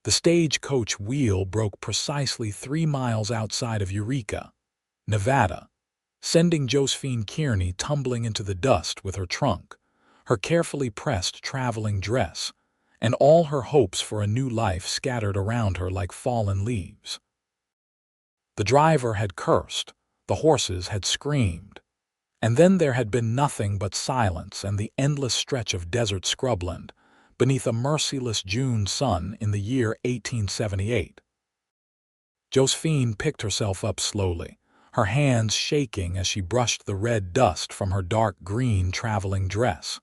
The stagecoach wheel broke precisely 3 miles outside of Eureka, Nevada, sending Josephine Kearney tumbling into the dust with her trunk, her carefully pressed traveling dress, and all her hopes for a new life scattered around her like fallen leaves. The driver had cursed, the horses had screamed, and then there had been nothing but silence and the endless stretch of desert scrubland beneath a merciless June sun in the year 1878. Josephine picked herself up slowly, her hands shaking as she brushed the red dust from her dark green traveling dress.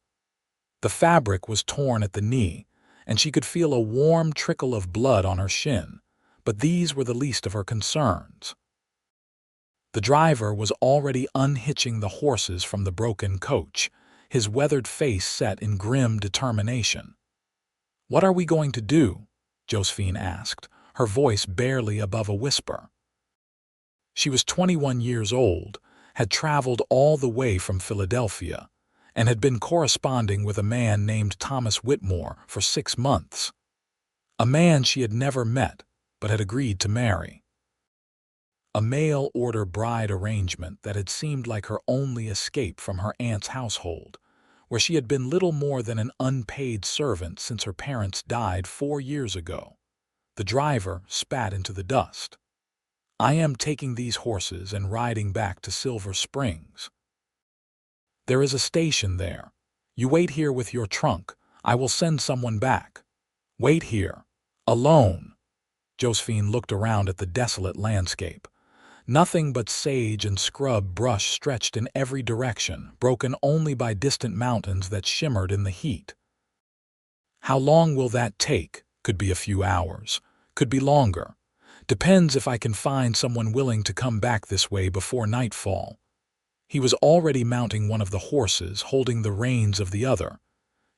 The fabric was torn at the knee, and she could feel a warm trickle of blood on her shin, but these were the least of her concerns. The driver was already unhitching the horses from the broken coach, his weathered face set in grim determination. "What are we going to do?" Josephine asked, her voice barely above a whisper. She was 21 years old, had traveled all the way from Philadelphia, and had been corresponding with a man named Thomas Whitmore for 6 months. A man she had never met, but had agreed to marry. A mail-order bride arrangement that had seemed like her only escape from her aunt's household, where she had been little more than an unpaid servant since her parents died 4 years ago. The driver spat into the dust. "I am taking these horses and riding back to Silver Springs. There is a station there. You wait here with your trunk. I will send someone back. Wait here. Alone." Josephine looked around at the desolate landscape. Nothing but sage and scrub brush stretched in every direction, broken only by distant mountains that shimmered in the heat. "How long will that take? Could be a few hours. Could be longer. Depends if I can find someone willing to come back this way before nightfall." He was already mounting one of the horses, holding the reins of the other.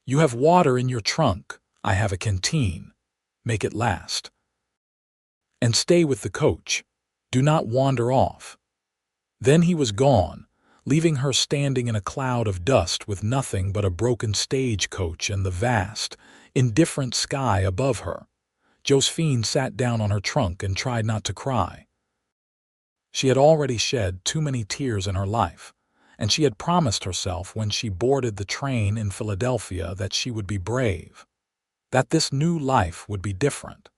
"You have water in your trunk. I have a canteen. Make it last. And stay with the coach. Do not wander off." Then he was gone, leaving her standing in a cloud of dust with nothing but a broken stagecoach and the vast, indifferent sky above her. Josephine sat down on her trunk and tried not to cry. She had already shed too many tears in her life, and she had promised herself when she boarded the train in Philadelphia that she would be brave, that this new life would be different.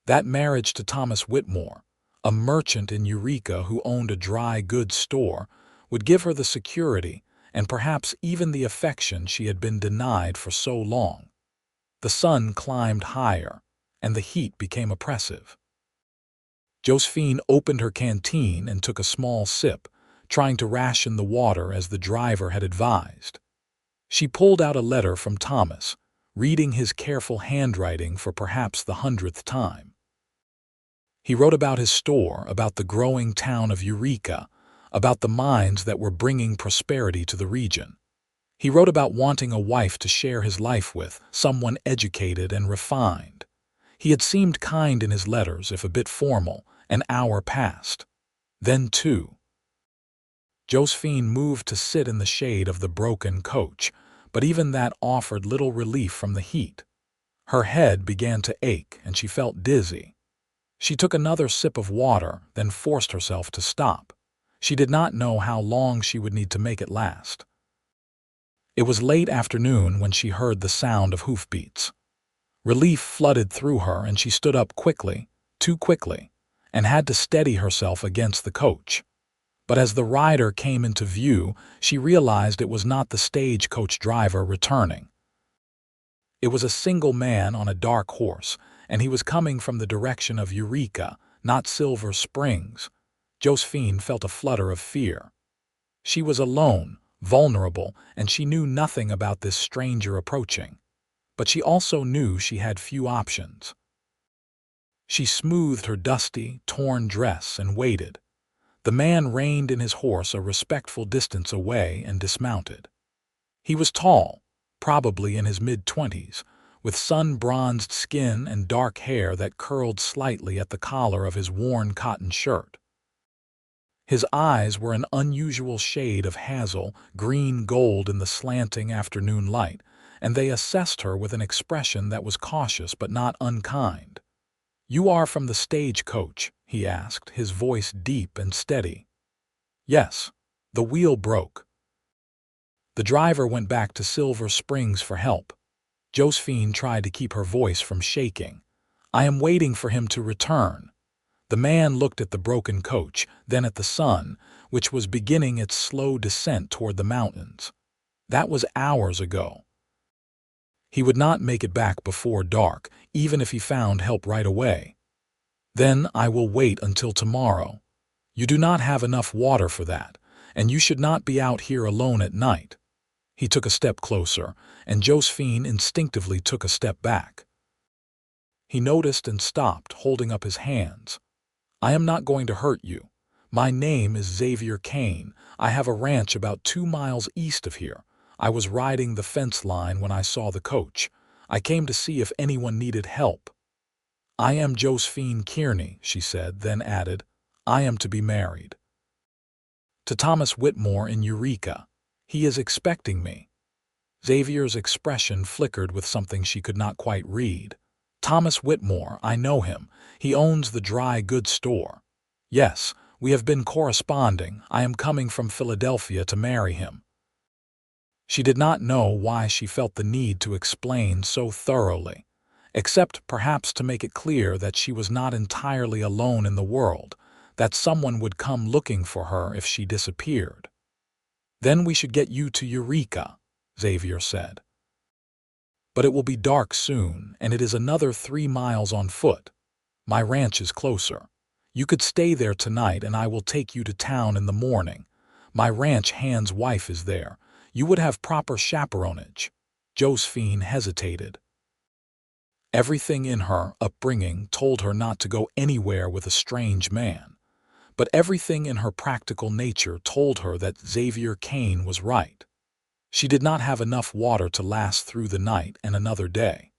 That marriage to Thomas Whitmore, a merchant in Eureka who owned a dry goods store, would give her the security and perhaps even the affection she had been denied for so long. The sun climbed higher, and the heat became oppressive. Josephine opened her canteen and took a small sip, trying to ration the water as the driver had advised. She pulled out a letter from Thomas, reading his careful handwriting for perhaps the 100th time. He wrote about his store, about the growing town of Eureka, about the mines that were bringing prosperity to the region. He wrote about wanting a wife to share his life with, someone educated and refined. He had seemed kind in his letters, if a bit formal. An hour passed. Then 2. Josephine moved to sit in the shade of the broken coach, but even that offered little relief from the heat. Her head began to ache and she felt dizzy. She took another sip of water, then forced herself to stop. She did not know how long she would need to make it last. It was late afternoon when she heard the sound of hoofbeats. Relief flooded through her and she stood up quickly, too quickly, and had to steady herself against the coach. But as the rider came into view, she realized it was not the stagecoach driver returning. It was a single man on a dark horse, and he was coming from the direction of Eureka, not Silver Springs. Josephine felt a flutter of fear. She was alone, vulnerable, and she knew nothing about this stranger approaching. But she also knew she had few options. She smoothed her dusty, torn dress and waited. The man reined in his horse a respectful distance away and dismounted. He was tall, probably in his mid-20s, with sun-bronzed skin and dark hair that curled slightly at the collar of his worn cotton shirt. His eyes were an unusual shade of hazel, green-gold in the slanting afternoon light, and they assessed her with an expression that was cautious but not unkind. "You are from the stagecoach?" he asked, his voice deep and steady. "Yes. The wheel broke." The driver went back to Silver Springs for help. Josephine tried to keep her voice from shaking. "I am waiting for him to return." The man looked at the broken coach, then at the sun, which was beginning its slow descent toward the mountains. That was hours ago. He would not make it back before dark, even if he found help right away. "Then I will wait until tomorrow. You do not have enough water for that, and you should not be out here alone at night." He took a step closer, and Josephine instinctively took a step back. He noticed and stopped, holding up his hands. "I am not going to hurt you. My name is Xavier Kane. I have a ranch about 2 miles east of here. I was riding the fence line when I saw the coach. I came to see if anyone needed help." "I am Josephine Kearney," she said, then added, "I am to be married to Thomas Whitmore in Eureka. He is expecting me." Xavier's expression flickered with something she could not quite read. "Thomas Whitmore, I know him. He owns the dry goods store." "Yes, we have been corresponding. I am coming from Philadelphia to marry him." She did not know why she felt the need to explain so thoroughly, except perhaps to make it clear that she was not entirely alone in the world, that someone would come looking for her if she disappeared. "Then we should get you to Eureka," Xavier said. "But it will be dark soon, and it is another 3 miles on foot. My ranch is closer. You could stay there tonight and I will take you to town in the morning. My ranch hand's wife is there. You would have proper chaperonage." Josephine hesitated. Everything in her upbringing told her not to go anywhere with a strange man, but everything in her practical nature told her that Xavier Kane was right. She did not have enough water to last through the night and another day.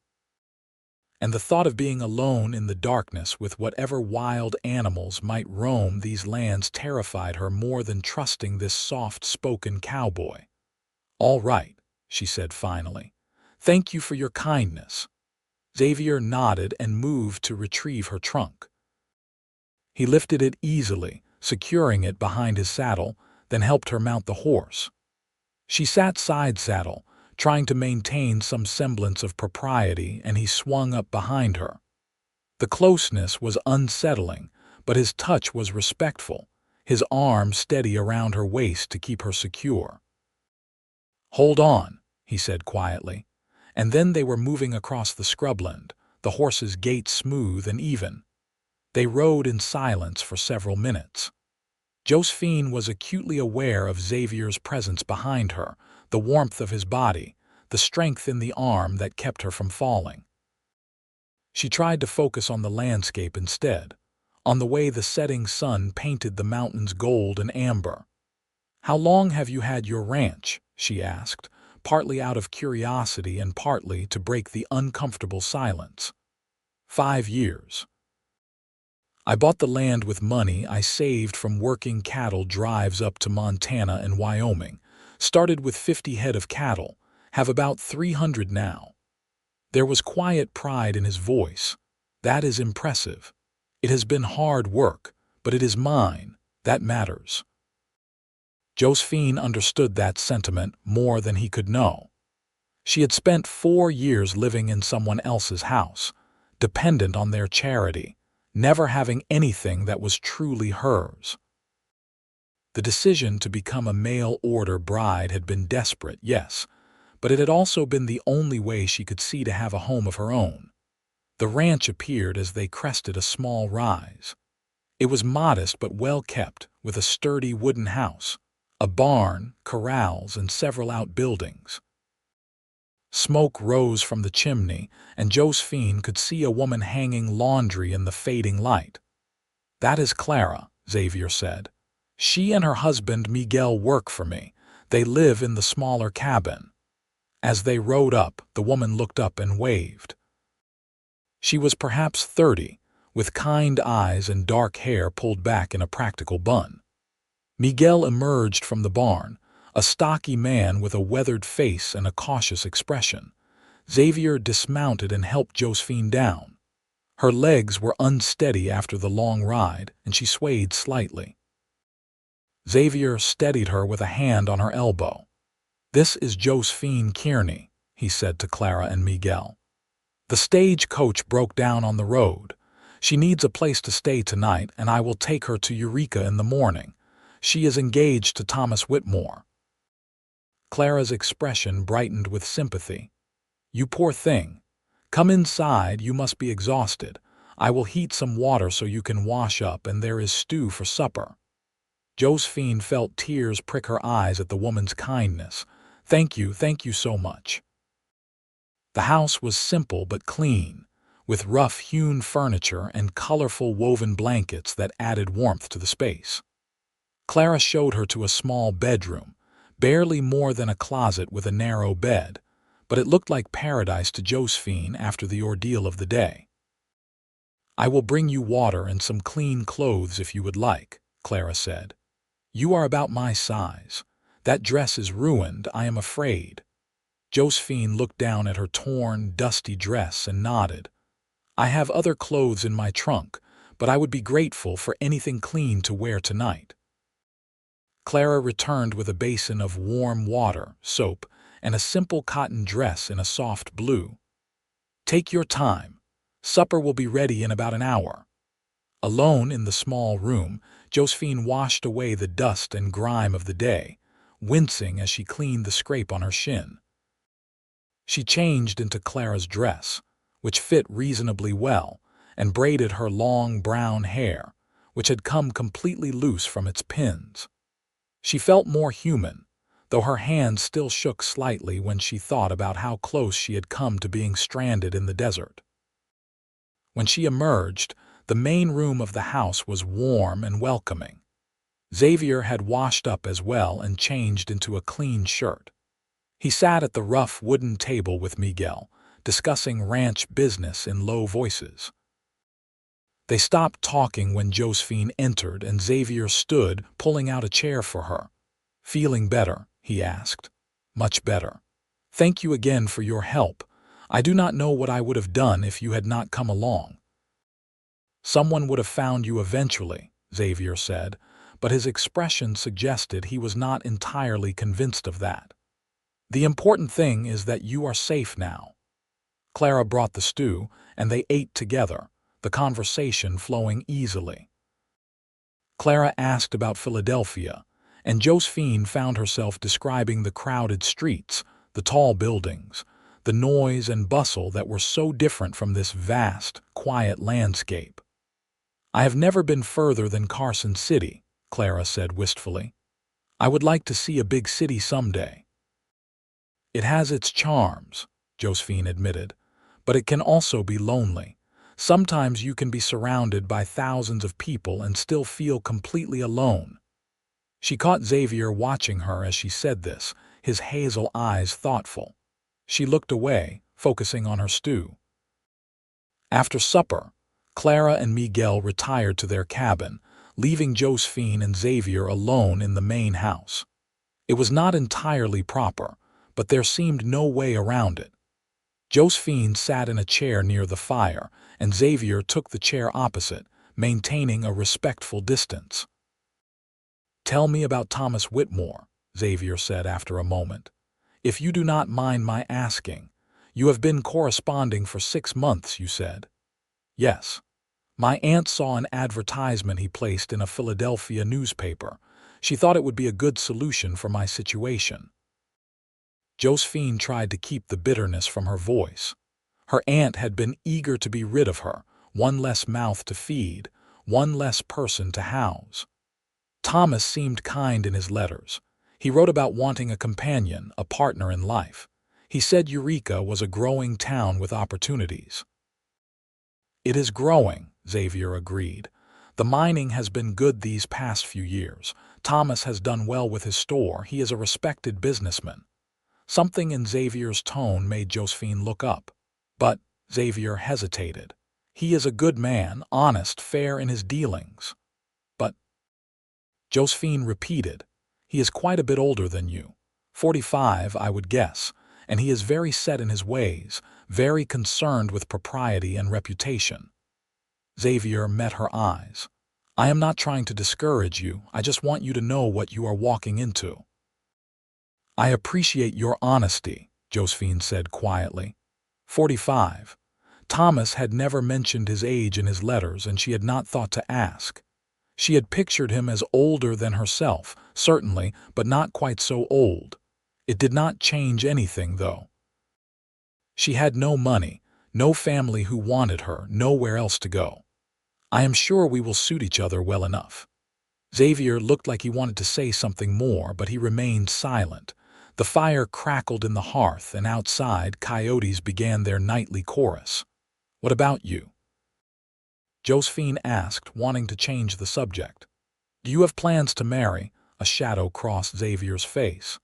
And the thought of being alone in the darkness with whatever wild animals might roam these lands terrified her more than trusting this soft-spoken cowboy. "All right," she said finally. "Thank you for your kindness." Xavier nodded and moved to retrieve her trunk. He lifted it easily, securing it behind his saddle, then helped her mount the horse. She sat side saddle, trying to maintain some semblance of propriety, and he swung up behind her. The closeness was unsettling, but his touch was respectful, his arm steady around her waist to keep her secure. "Hold on," he said quietly, and then they were moving across the scrubland, the horse's gait smooth and even. They rode in silence for several minutes. Josephine was acutely aware of Xavier's presence behind her, the warmth of his body, the strength in the arm that kept her from falling. She tried to focus on the landscape instead, on the way the setting sun painted the mountains gold and amber. "How long have you had your ranch?" she asked, partly out of curiosity and partly to break the uncomfortable silence. 5 years. I bought the land with money I saved from working cattle drives up to Montana and Wyoming. Started with 50 head of cattle, have about 300 now." There was quiet pride in his voice. "That is impressive. It has been hard work, but it is mine. That matters." Josephine understood that sentiment more than he could know. She had spent 4 years living in someone else's house, dependent on their charity, never having anything that was truly hers. The decision to become a mail-order bride had been desperate, yes, but it had also been the only way she could see to have a home of her own. The ranch appeared as they crested a small rise. It was modest but well kept, with a sturdy wooden house, a barn, corrals, and several outbuildings. Smoke rose from the chimney, and Josephine could see a woman hanging laundry in the fading light. "That is Clara," Xavier said. "She and her husband Miguel work for me. They live in the smaller cabin." As they rode up, the woman looked up and waved. She was perhaps 30, with kind eyes and dark hair pulled back in a practical bun. Miguel emerged from the barn, a stocky man with a weathered face and a cautious expression. Xavier dismounted and helped Josephine down. Her legs were unsteady after the long ride, and she swayed slightly. Xavier steadied her with a hand on her elbow. "This is Josephine Kearney," he said to Clara and Miguel. "The stagecoach broke down on the road. She needs a place to stay tonight, and I will take her to Eureka in the morning. She is engaged to Thomas Whitmore." Clara's expression brightened with sympathy. "You poor thing. Come inside, you must be exhausted. I will heat some water so you can wash up, and there is stew for supper." Josephine felt tears prick her eyes at the woman's kindness. Thank you so much." The house was simple but clean, with rough-hewn furniture and colorful woven blankets that added warmth to the space. Clara showed her to a small bedroom, barely more than a closet with a narrow bed, but it looked like paradise to Josephine after the ordeal of the day. "I will bring you water and some clean clothes if you would like," Clara said. "You are about my size. That dress is ruined, I am afraid." Josephine looked down at her torn, dusty dress and nodded. "I have other clothes in my trunk, but I would be grateful for anything clean to wear tonight." Clara returned with a basin of warm water, soap, and a simple cotton dress in a soft blue. "Take your time. Supper will be ready in about an hour." Alone in the small room, Josephine washed away the dust and grime of the day, wincing as she cleaned the scrape on her shin. She changed into Clara's dress, which fit reasonably well, and braided her long brown hair, which had come completely loose from its pins. She felt more human, though her hands still shook slightly when she thought about how close she had come to being stranded in the desert. When she emerged, the main room of the house was warm and welcoming. Xavier had washed up as well and changed into a clean shirt. He sat at the rough wooden table with Miguel, discussing ranch business in low voices. They stopped talking when Josephine entered and Xavier stood, pulling out a chair for her. "Feeling better?" he asked. "Much better. Thank you again for your help. I do not know what I would have done if you had not come along." "Someone would have found you eventually," Xavier said, but his expression suggested he was not entirely convinced of that. "The important thing is that you are safe now." Clara brought the stew, and they ate together, the conversation flowing easily. Clara asked about Philadelphia, and Josephine found herself describing the crowded streets, the tall buildings, the noise and bustle that were so different from this vast, quiet landscape. "I have never been further than Carson City," Clara said wistfully. "I would like to see a big city someday." "It has its charms," Josephine admitted, "but it can also be lonely. Sometimes you can be surrounded by thousands of people and still feel completely alone." She caught Xavier watching her as she said this, his hazel eyes thoughtful. She looked away, focusing on her stew. After supper, Clara and Miguel retired to their cabin, leaving Josephine and Xavier alone in the main house. It was not entirely proper, but there seemed no way around it. Josephine sat in a chair near the fire, and Xavier took the chair opposite, maintaining a respectful distance. "Tell me about Thomas Whitmore," Xavier said after a moment. "If you do not mind my asking, you have been corresponding for 6 months, you said." "Yes. My aunt saw an advertisement he placed in a Philadelphia newspaper. She thought it would be a good solution for my situation." Josephine tried to keep the bitterness from her voice. Her aunt had been eager to be rid of her, one less mouth to feed, one less person to house. Thomas seemed kind in his letters. He wrote about wanting a companion, a partner in life. He said Eureka was a growing town with opportunities. "It is growing," Xavier agreed. "The mining has been good these past few years. Thomas has done well with his store. He is a respected businessman." Something in Xavier's tone made Josephine look up. But Xavier hesitated. "He is a good man, honest, fair in his dealings." "But," Josephine repeated, He is quite a bit older than you. 45, I would guess, and he is very set in his ways, very concerned with propriety and reputation. Xavier met her eyes. I am not trying to discourage you, I just want you to know what you are walking into. I appreciate your honesty, Josephine said quietly. 45. Thomas had never mentioned his age in his letters, and she had not thought to ask. She had pictured him as older than herself, certainly, but not quite so old. It did not change anything, though. She had no money, no family who wanted her, nowhere else to go. I am sure we will suit each other well enough. Xavier looked like he wanted to say something more, but he remained silent. The fire crackled in the hearth, and outside coyotes began their nightly chorus. What about you? Josephine asked, wanting to change the subject. Do you have plans to marry? A shadow crossed Xavier's face.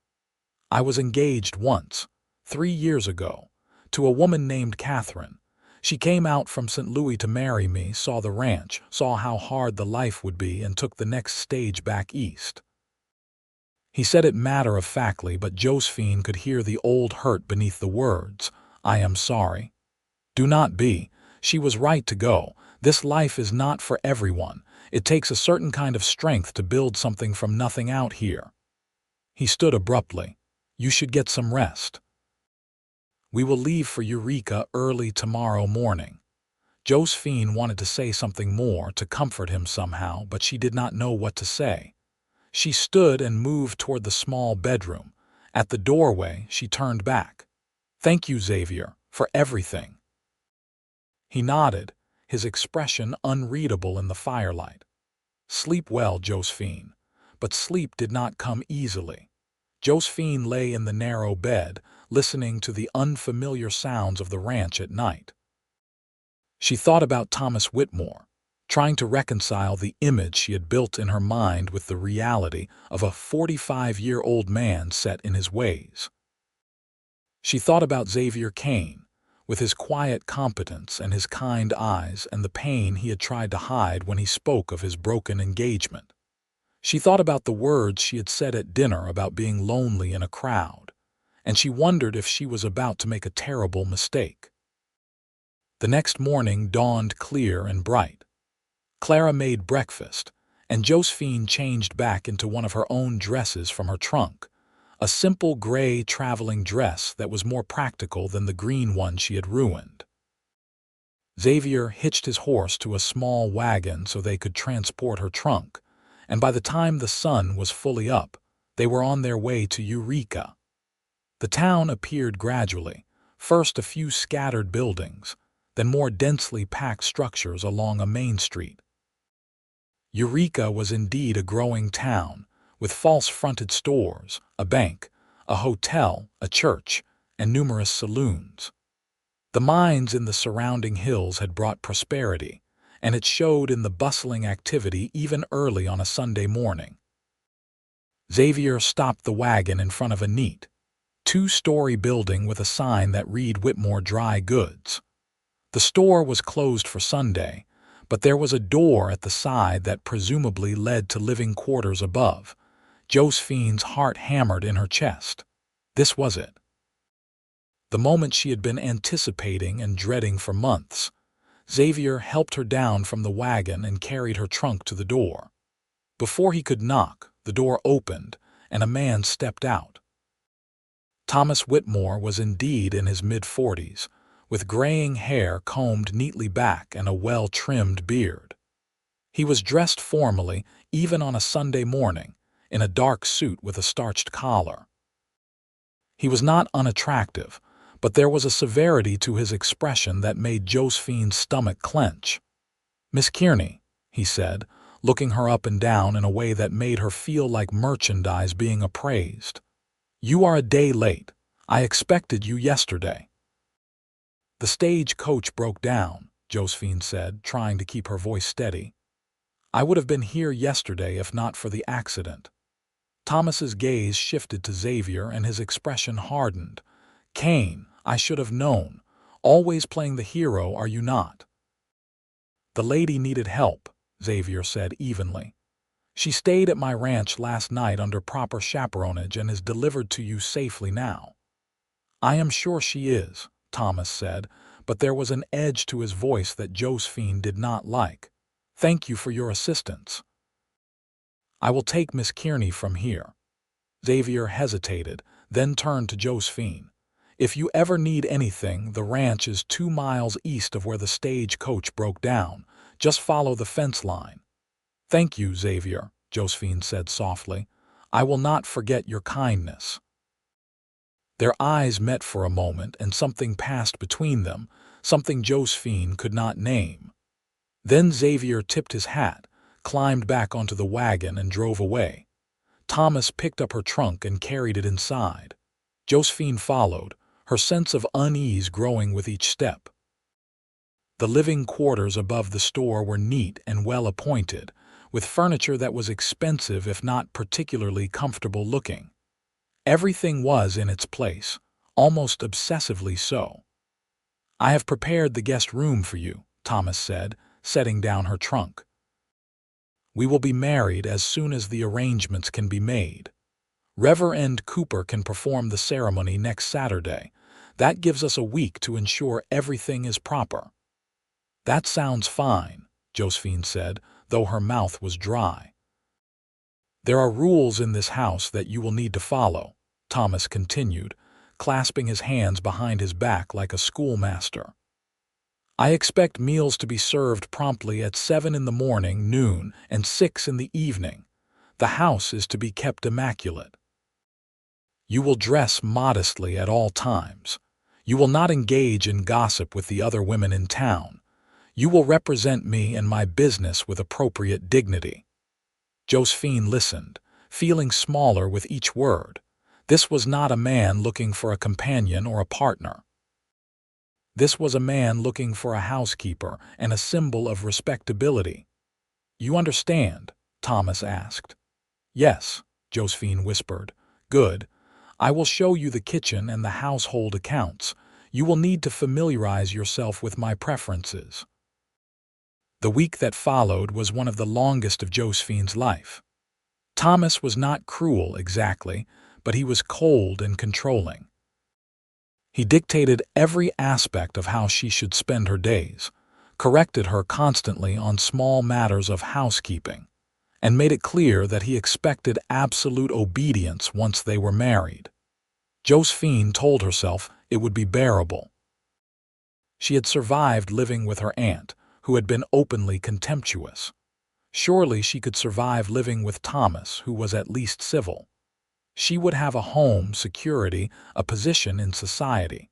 I was engaged once, 3 years ago, to a woman named Catherine. She came out from St. Louis to marry me, saw the ranch, saw how hard the life would be, and took the next stage back east. He said it matter-of-factly, but Josephine could hear the old hurt beneath the words. I am sorry. Do not be. She was right to go. This life is not for everyone. It takes a certain kind of strength to build something from nothing out here. He stood abruptly. You should get some rest. We will leave for Eureka early tomorrow morning. Josephine wanted to say something more to comfort him somehow, but she did not know what to say. She stood and moved toward the small bedroom. At the doorway, she turned back. Thank you, Xavier, for everything. He nodded, his expression unreadable in the firelight. Sleep well, Josephine. But sleep did not come easily. Josephine lay in the narrow bed, listening to the unfamiliar sounds of the ranch at night. She thought about Thomas Whitmore, trying to reconcile the image she had built in her mind with the reality of a 45-year-old man set in his ways. She thought about Xavier Kane, with his quiet competence and his kind eyes and the pain he had tried to hide when he spoke of his broken engagement. She thought about the words she had said at dinner about being lonely in a crowd, and she wondered if she was about to make a terrible mistake. The next morning dawned clear and bright. Clara made breakfast, and Josephine changed back into one of her own dresses from her trunk, a simple gray traveling dress that was more practical than the green one she had ruined. Xavier hitched his horse to a small wagon so they could transport her trunk, and by the time the sun was fully up, they were on their way to Eureka. The town appeared gradually, first a few scattered buildings, then more densely packed structures along a main street. Eureka was indeed a growing town, with false-fronted stores, a bank, a hotel, a church, and numerous saloons. The mines in the surrounding hills had brought prosperity, and it showed in the bustling activity even early on a Sunday morning. Xavier stopped the wagon in front of a neat, 2-story building with a sign that read Whitmore Dry Goods. The store was closed for Sunday, but there was a door at the side that presumably led to living quarters above. Josephine's heart hammered in her chest. This was it. The moment she had been anticipating and dreading for months. Xavier helped her down from the wagon and carried her trunk to the door. Before he could knock, the door opened, and a man stepped out. Thomas Whitmore was indeed in his mid-40s, with graying hair combed neatly back and a well-trimmed beard. He was dressed formally, even on a Sunday morning, in a dark suit with a starched collar. He was not unattractive, but there was a severity to his expression that made Josephine's stomach clench. "Miss Kearney," he said, looking her up and down in a way that made her feel like merchandise being appraised. "You are a day late. I expected you yesterday." "The stage coach broke down," Josephine said, trying to keep her voice steady. "I would have been here yesterday if not for the accident." Thomas's gaze shifted to Xavier and his expression hardened. "Kane, I should have known. Always playing the hero, are you not?" "The lady needed help," Xavier said evenly. She stayed at my ranch last night under proper chaperonage and is delivered to you safely now." "I am sure she is," Thomas said, but there was an edge to his voice that Josephine did not like. "Thank you for your assistance." "I will take Miss Kearney from here." Xavier hesitated, then turned to Josephine. "If you ever need anything, the ranch is 2 miles east of where the stagecoach broke down. Just follow the fence line." "Thank you, Xavier," Josephine said softly. "I will not forget your kindness." Their eyes met for a moment, and something passed between them, something Josephine could not name. Then Xavier tipped his hat, climbed back onto the wagon, and drove away. Thomas picked up her trunk and carried it inside. Josephine followed, her sense of unease growing with each step. The living quarters above the store were neat and well appointed, with furniture that was expensive if not particularly comfortable looking. Everything was in its place, almost obsessively so. "I have prepared the guest room for you," Thomas said, setting down her trunk. "We will be married as soon as the arrangements can be made. Reverend Cooper can perform the ceremony next Saturday. That gives us a week to ensure everything is proper." "That sounds fine," Josephine said, though her mouth was dry. "There are rules in this house that you will need to follow," Thomas continued, clasping his hands behind his back like a schoolmaster. "I expect meals to be served promptly at 7 in the morning, noon, and 6 in the evening. The house is to be kept immaculate. You will dress modestly at all times. You will not engage in gossip with the other women in town. You will represent me and my business with appropriate dignity." Josephine listened, feeling smaller with each word. This was not a man looking for a companion or a partner. This was a man looking for a housekeeper and a symbol of respectability. "You understand?" Thomas asked. "Yes," Josephine whispered. "Good. I will show you the kitchen and the household accounts. You will need to familiarize yourself with my preferences." The week that followed was one of the longest of Josephine's life. Thomas was not cruel exactly, but he was cold and controlling. He dictated every aspect of how she should spend her days, corrected her constantly on small matters of housekeeping, and made it clear that he expected absolute obedience once they were married. Josephine told herself it would be bearable. She had survived living with her aunt, who had been openly contemptuous. Surely she could survive living with Thomas, who was at least civil. She would have a home, security, a position in society.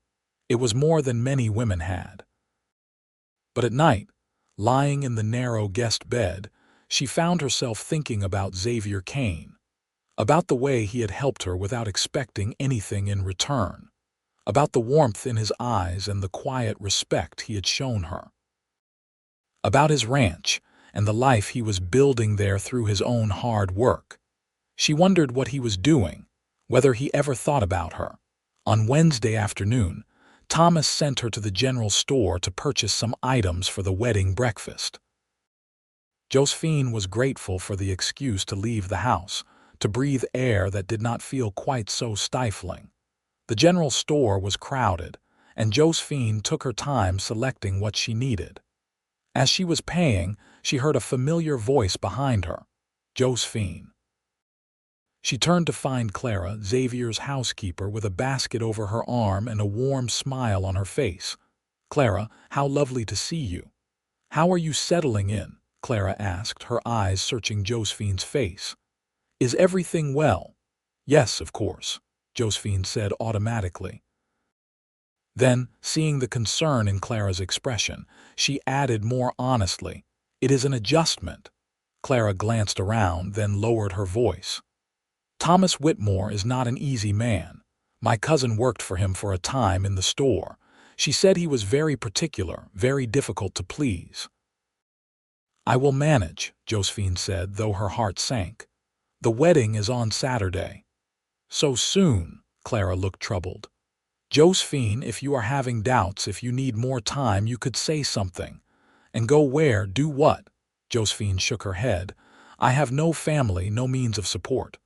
It was more than many women had. But at night, lying in the narrow guest bed, she found herself thinking about Xavier Kane, about the way he had helped her without expecting anything in return, about the warmth in his eyes and the quiet respect he had shown her, about his ranch and the life he was building there through his own hard work. She wondered what he was doing, whether he ever thought about her. On Wednesday afternoon, Thomas sent her to the general store to purchase some items for the wedding breakfast. Josephine was grateful for the excuse to leave the house, to breathe air that did not feel quite so stifling. The general store was crowded, and Josephine took her time selecting what she needed. As she was paying, she heard a familiar voice behind her. "Josephine." She turned to find Clara, Xavier's housekeeper, with a basket over her arm and a warm smile on her face. "Clara, how lovely to see you." "How are you settling in?" Clara asked, her eyes searching Josephine's face. "Is everything well?" "Yes, of course," Josephine said automatically. Then, seeing the concern in Clara's expression, she added more honestly, "It is an adjustment." Clara glanced around, then lowered her voice. "Thomas Whitmore is not an easy man. My cousin worked for him for a time in the store. She said he was very particular, very difficult to please." "I will manage," Josephine said, though her heart sank. "The wedding is on Saturday." "So soon?" Clara looked troubled. "Josephine, if you are having doubts, if you need more time, you could say something." "And go where? Do what?" Josephine shook her head. I have no family, no means of support.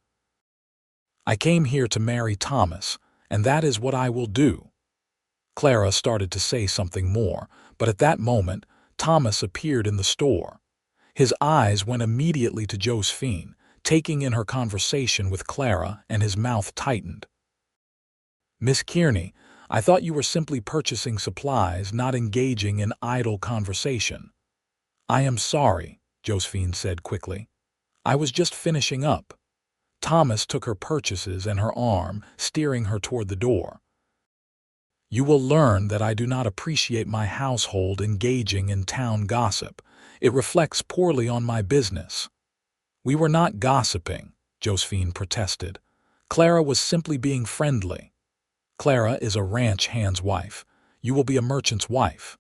I came here to marry Thomas, and that is what I will do." Clara started to say something more, but at that moment, Thomas appeared in the store. His eyes went immediately to Josephine, taking in her conversation with Clara, and his mouth tightened. "Miss Kearney, I thought you were simply purchasing supplies, not engaging in idle conversation." "I am sorry," Josephine said quickly. "I was just finishing up." Thomas took her purchases and her arm, steering her toward the door. "You will learn that I do not appreciate my household engaging in town gossip. It reflects poorly on my business." "We were not gossiping," Josephine protested. "Clara was simply being friendly." "Clara is a ranch hand's wife. You will be a merchant's wife.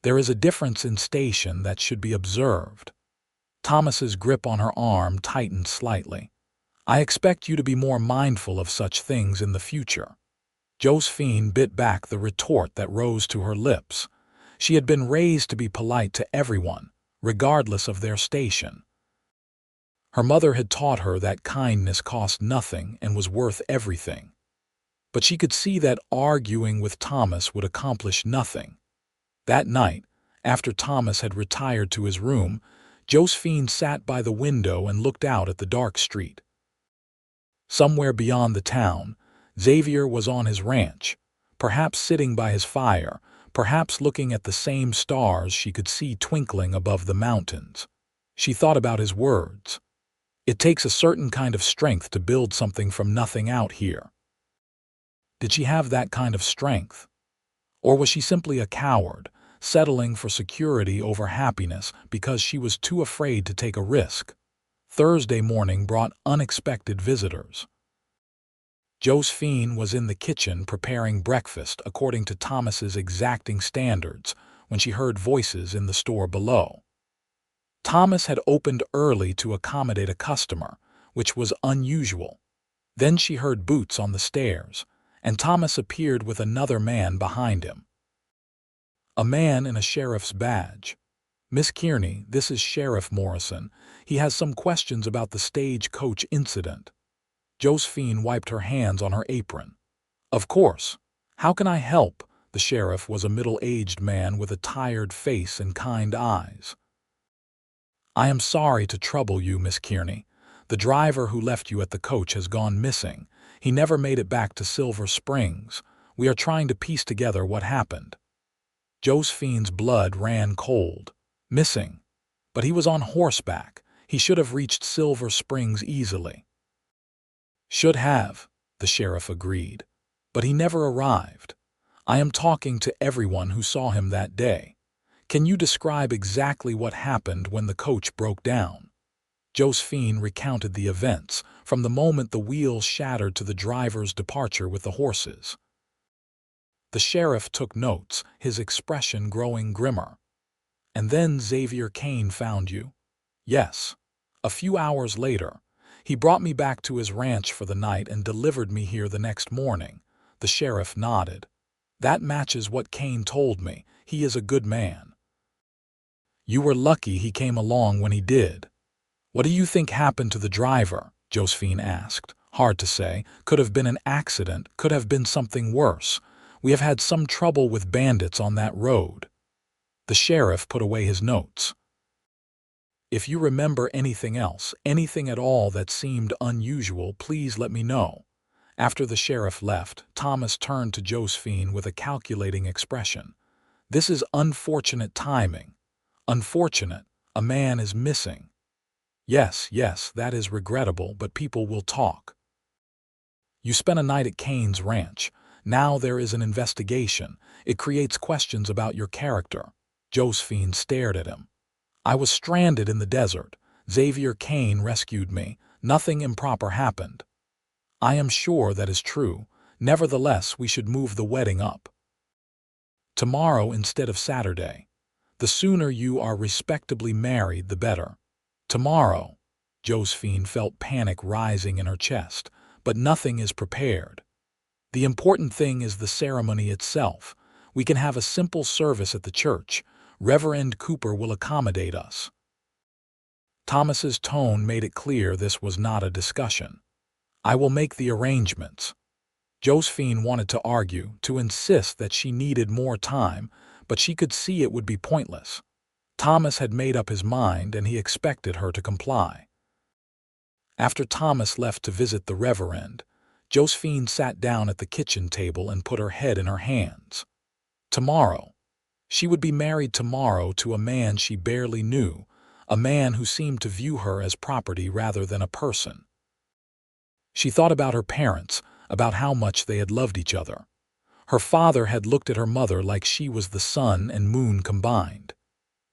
There is a difference in station that should be observed." Thomas's grip on her arm tightened slightly. "I expect you to be more mindful of such things in the future." Josephine bit back the retort that rose to her lips. She had been raised to be polite to everyone, regardless of their station. Her mother had taught her that kindness cost nothing and was worth everything. But she could see that arguing with Thomas would accomplish nothing. That night, after Thomas had retired to his room, Josephine sat by the window and looked out at the dark street. Somewhere beyond the town, Xavier was on his ranch, perhaps sitting by his fire, perhaps looking at the same stars she could see twinkling above the mountains. She thought about his words. "It takes a certain kind of strength to build something from nothing out here." Did she have that kind of strength? Or was she simply a coward, settling for security over happiness because she was too afraid to take a risk? Thursday morning brought unexpected visitors. Josephine was in the kitchen preparing breakfast according to Thomas's exacting standards when she heard voices in the store below. Thomas had opened early to accommodate a customer, which was unusual. Then she heard boots on the stairs, and Thomas appeared with another man behind him. A man in a sheriff's badge. "Miss Kearney, this is Sheriff Morrison. He has some questions about the stagecoach incident." Josephine wiped her hands on her apron. "Of course. How can I help?" The sheriff was a middle-aged man with a tired face and kind eyes. "I am sorry to trouble you, Miss Kearney. The driver who left you at the coach has gone missing. He never made it back to Silver Springs. We are trying to piece together what happened." Josephine's blood ran cold. Missing. But he was on horseback. He should have reached Silver Springs easily. "Should have," the sheriff agreed. "But he never arrived. I am talking to everyone who saw him that day. Can you describe exactly what happened when the coach broke down?" Josephine recounted the events, from the moment the wheels shattered to the driver's departure with the horses. The sheriff took notes, his expression growing grimmer. "And then Xavier Kane found you?" "Yes. A few hours later. He brought me back to his ranch for the night and delivered me here the next morning." The sheriff nodded. "That matches what Kane told me. He is a good man." "You were lucky he came along when he did." "What do you think happened to the driver?" Josephine asked. "Hard to say. Could have been an accident, could have been something worse. We have had some trouble with bandits on that road." The sheriff put away his notes. "If you remember anything else, anything at all that seemed unusual, please let me know." After the sheriff left, Thomas turned to Josephine with a calculating expression. "This is unfortunate timing." "Unfortunate? A man is missing." Yes, that is regrettable, but people will talk." "You spent a night at Kane's ranch. Now there is an investigation. It creates questions about your character." Josephine stared at him. "I was stranded in the desert. Xavier Kane rescued me. Nothing improper happened." "I am sure that is true. Nevertheless, we should move the wedding up. Tomorrow instead of Saturday. The sooner you are respectably married, the better." "Tomorrow." Josephine felt panic rising in her chest, but nothing is prepared. "The important thing is the ceremony itself. We can have a simple service at the church. Reverend Cooper will accommodate us." Thomas's tone made it clear this was not a discussion. "I will make the arrangements." Josephine wanted to argue, to insist that she needed more time, but she could see it would be pointless. Thomas had made up his mind, and he expected her to comply. After Thomas left to visit the Reverend, Josephine sat down at the kitchen table and put her head in her hands. Tomorrow. She would be married tomorrow to a man she barely knew, a man who seemed to view her as property rather than a person. She thought about her parents, about how much they had loved each other. Her father had looked at her mother like she was the sun and moon combined.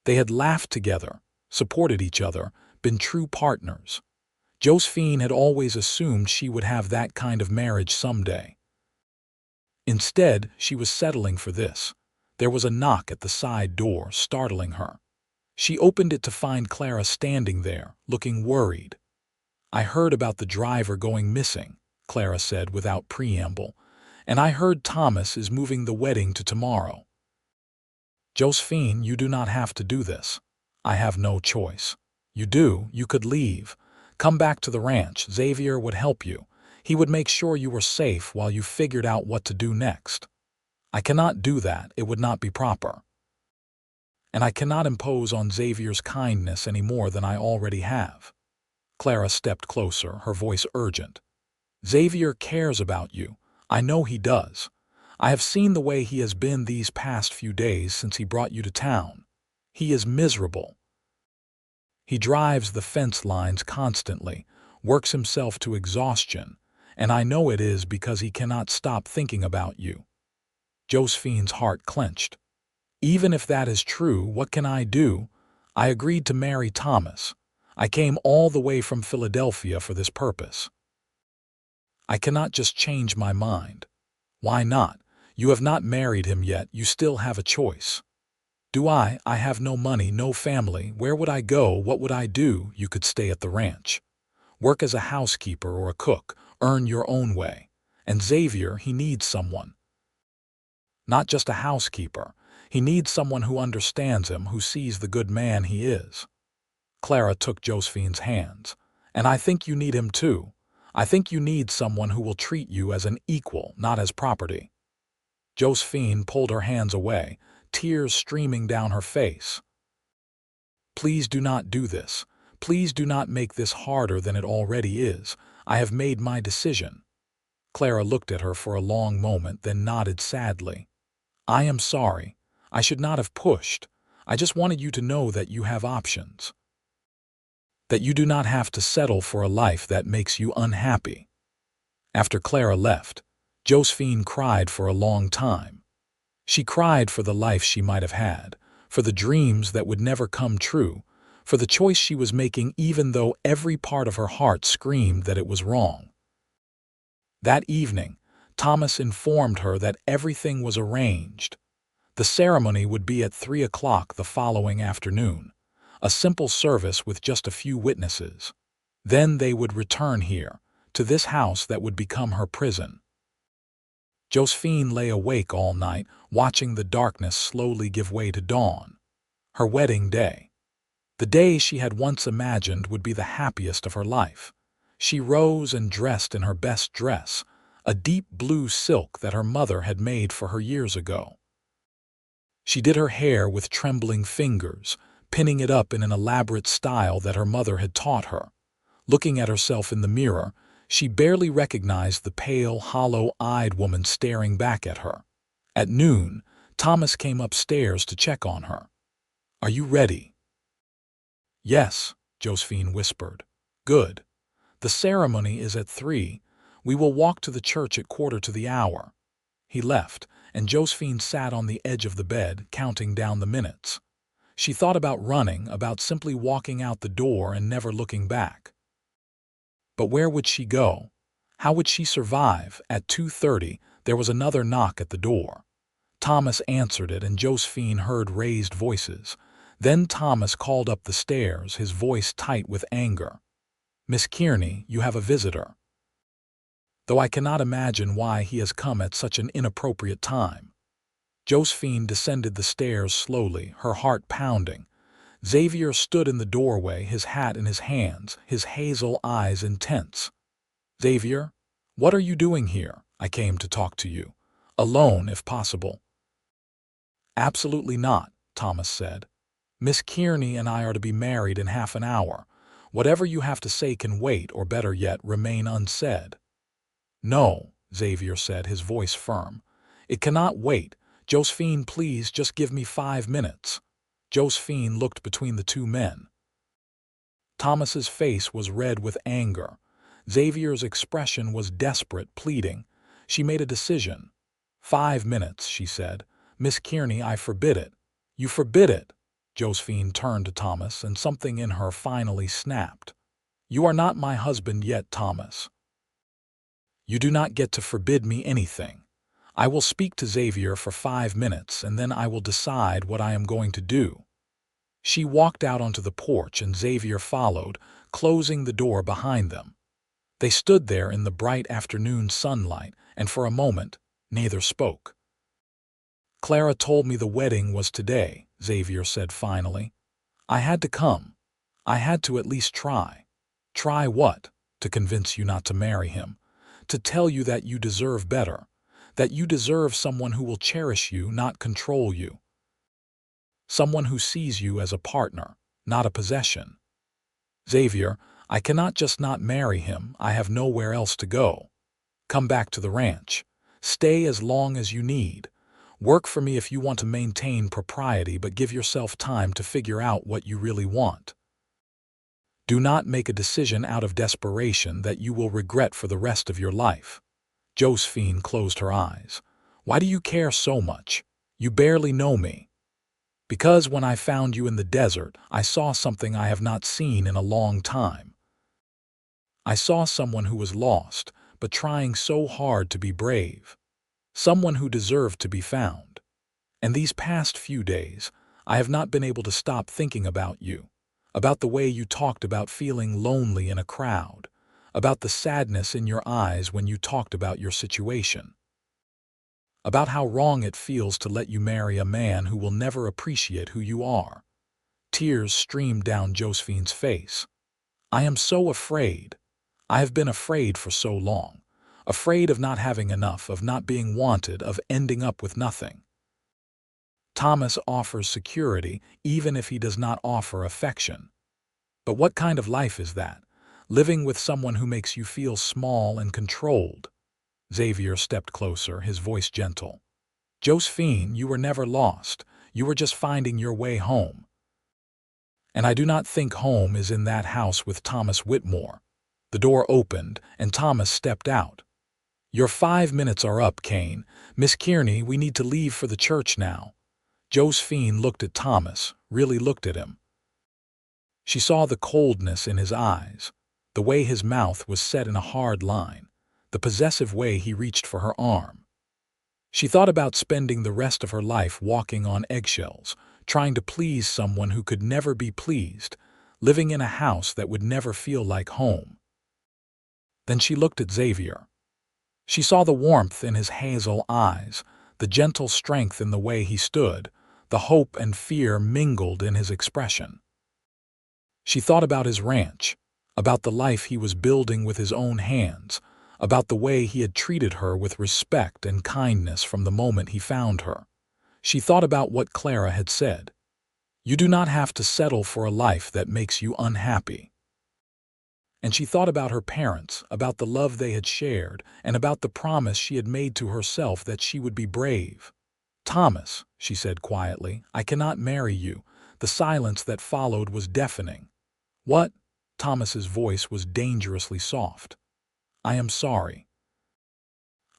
They had laughed together, supported each other, been true partners. Josephine had always assumed she would have that kind of marriage someday. Instead, she was settling for this. There was a knock at the side door, startling her. She opened it to find Clara standing there, looking worried. "I heard about the driver going missing," Clara said without preamble, "and I heard Thomas is moving the wedding to tomorrow." "Josephine, you do not have to do this. I have no choice. You do, you could leave. Come back to the ranch. Xavier would help you. He would make sure you were safe while you figured out what to do next." "I cannot do that. It would not be proper. And I cannot impose on Xavier's kindness any more than I already have." Clara stepped closer, her voice urgent. "Xavier cares about you. I know he does. I have seen the way he has been these past few days since he brought you to town. He is miserable. He drives the fence lines constantly, works himself to exhaustion, and I know it is because he cannot stop thinking about you." Josephine's heart clenched. "Even if that is true, what can I do? I agreed to marry Thomas. I came all the way from Philadelphia for this purpose. I cannot just change my mind." "Why not? You have not married him yet. You still have a choice." "Do I? I have no money, no family. Where would I go? What would I do?" "You could stay at the ranch. Work as a housekeeper or a cook. Earn your own way. And Xavier, he needs someone. Not just a housekeeper. He needs someone who understands him, who sees the good man he is." Clara took Josephine's hands. "And I think you need him too. I think you need someone who will treat you as an equal, not as property." Josephine pulled her hands away, tears streaming down her face. "Please do not do this. Please do not make this harder than it already is. I have made my decision." Clara looked at her for a long moment, then nodded sadly. "I am sorry. I should not have pushed. I just wanted you to know that you have options. That you do not have to settle for a life that makes you unhappy." After Clara left, Josephine cried for a long time. She cried for the life she might have had, for the dreams that would never come true, for the choice she was making even though every part of her heart screamed that it was wrong. That evening, Thomas informed her that everything was arranged. The ceremony would be at 3 o'clock the following afternoon, a simple service with just a few witnesses. Then they would return here, to this house that would become her prison. Josephine lay awake all night, watching the darkness slowly give way to dawn. Her wedding day. The day she had once imagined would be the happiest of her life. She rose and dressed in her best dress, a deep blue silk that her mother had made for her years ago. She did her hair with trembling fingers, pinning it up in an elaborate style that her mother had taught her. Looking at herself in the mirror, she barely recognized the pale, hollow-eyed woman staring back at her. At noon, Thomas came upstairs to check on her. "Are you ready?" "Yes," Josephine whispered. "Good. The ceremony is at 3. We will walk to the church at 1/4 to the hour." He left, and Josephine sat on the edge of the bed, counting down the minutes. She thought about running, about simply walking out the door and never looking back. But where would she go? How would she survive? At 2:30, there was another knock at the door. Thomas answered it, and Josephine heard raised voices. Then Thomas called up the stairs, his voice tight with anger. "Miss Kearney, you have a visitor." Though I cannot imagine why he has come at such an inappropriate time. Josephine descended the stairs slowly, her heart pounding. Xavier stood in the doorway, his hat in his hands, his hazel eyes intense. "Xavier, what are you doing here? I came to talk to you. Alone, if possible." "Absolutely not," Thomas said. "Miss Kearney and I are to be married in half an hour. Whatever you have to say can wait, or better yet, remain unsaid." "No," Xavier said, his voice firm. "It cannot wait. Josephine, please just give me 5 minutes." Josephine looked between the two men. Thomas's face was red with anger. Xavier's expression was desperate, pleading. She made a decision. "5 minutes," she said. "Miss Kearney, I forbid it." "You forbid it!" Josephine turned to Thomas, and something in her finally snapped. "You are not my husband yet, Thomas. You do not get to forbid me anything. I will speak to Xavier for 5 minutes, and then I will decide what I am going to do." She walked out onto the porch, and Xavier followed, closing the door behind them. They stood there in the bright afternoon sunlight, and for a moment, neither spoke. "Clara told me the wedding was today," Xavier said finally. "I had to come. I had to at least try." "Try what?" "To convince you not to marry him. To tell you that you deserve better. That you deserve someone who will cherish you, not control you. Someone who sees you as a partner, not a possession." "Xavier, I cannot just not marry him. I have nowhere else to go. Come back to the ranch. Stay as long as you need. Work for me if you want to maintain propriety, but give yourself time to figure out what you really want. Do not make a decision out of desperation that you will regret for the rest of your life." Josephine closed her eyes. "Why do you care so much? You barely know me." "Because when I found you in the desert, I saw something I have not seen in a long time. I saw someone who was lost, but trying so hard to be brave. Someone who deserved to be found. And these past few days, I have not been able to stop thinking about you, about the way you talked about feeling lonely in a crowd, about the sadness in your eyes when you talked about your situation, about how wrong it feels to let you marry a man who will never appreciate who you are." Tears streamed down Josephine's face. "I am so afraid. I have been afraid for so long. Afraid of not having enough, of not being wanted, of ending up with nothing." Thomas offers security even if he does not offer affection. But what kind of life is that? Living with someone who makes you feel small and controlled. Xavier stepped closer, his voice gentle. "Josephine, you were never lost. You were just finding your way home. And I do not think home is in that house with Thomas Whitmore." The door opened, and Thomas stepped out. "Your 5 minutes are up, Kane. Miss Kearney, we need to leave for the church now." Josephine looked at Thomas, really looked at him. She saw the coldness in his eyes, the way his mouth was set in a hard line, the possessive way he reached for her arm. She thought about spending the rest of her life walking on eggshells, trying to please someone who could never be pleased, living in a house that would never feel like home. Then she looked at Xavier. She saw the warmth in his hazel eyes, the gentle strength in the way he stood, the hope and fear mingled in his expression. She thought about his ranch, about the life he was building with his own hands, about the way he had treated her with respect and kindness from the moment he found her. She thought about what Clara had said. "You do not have to settle for a life that makes you unhappy." And she thought about her parents, about the love they had shared, and about the promise she had made to herself that she would be brave. "Thomas," she said quietly, "I cannot marry you." The silence that followed was deafening. "What?" Thomas's voice was dangerously soft. "I am sorry.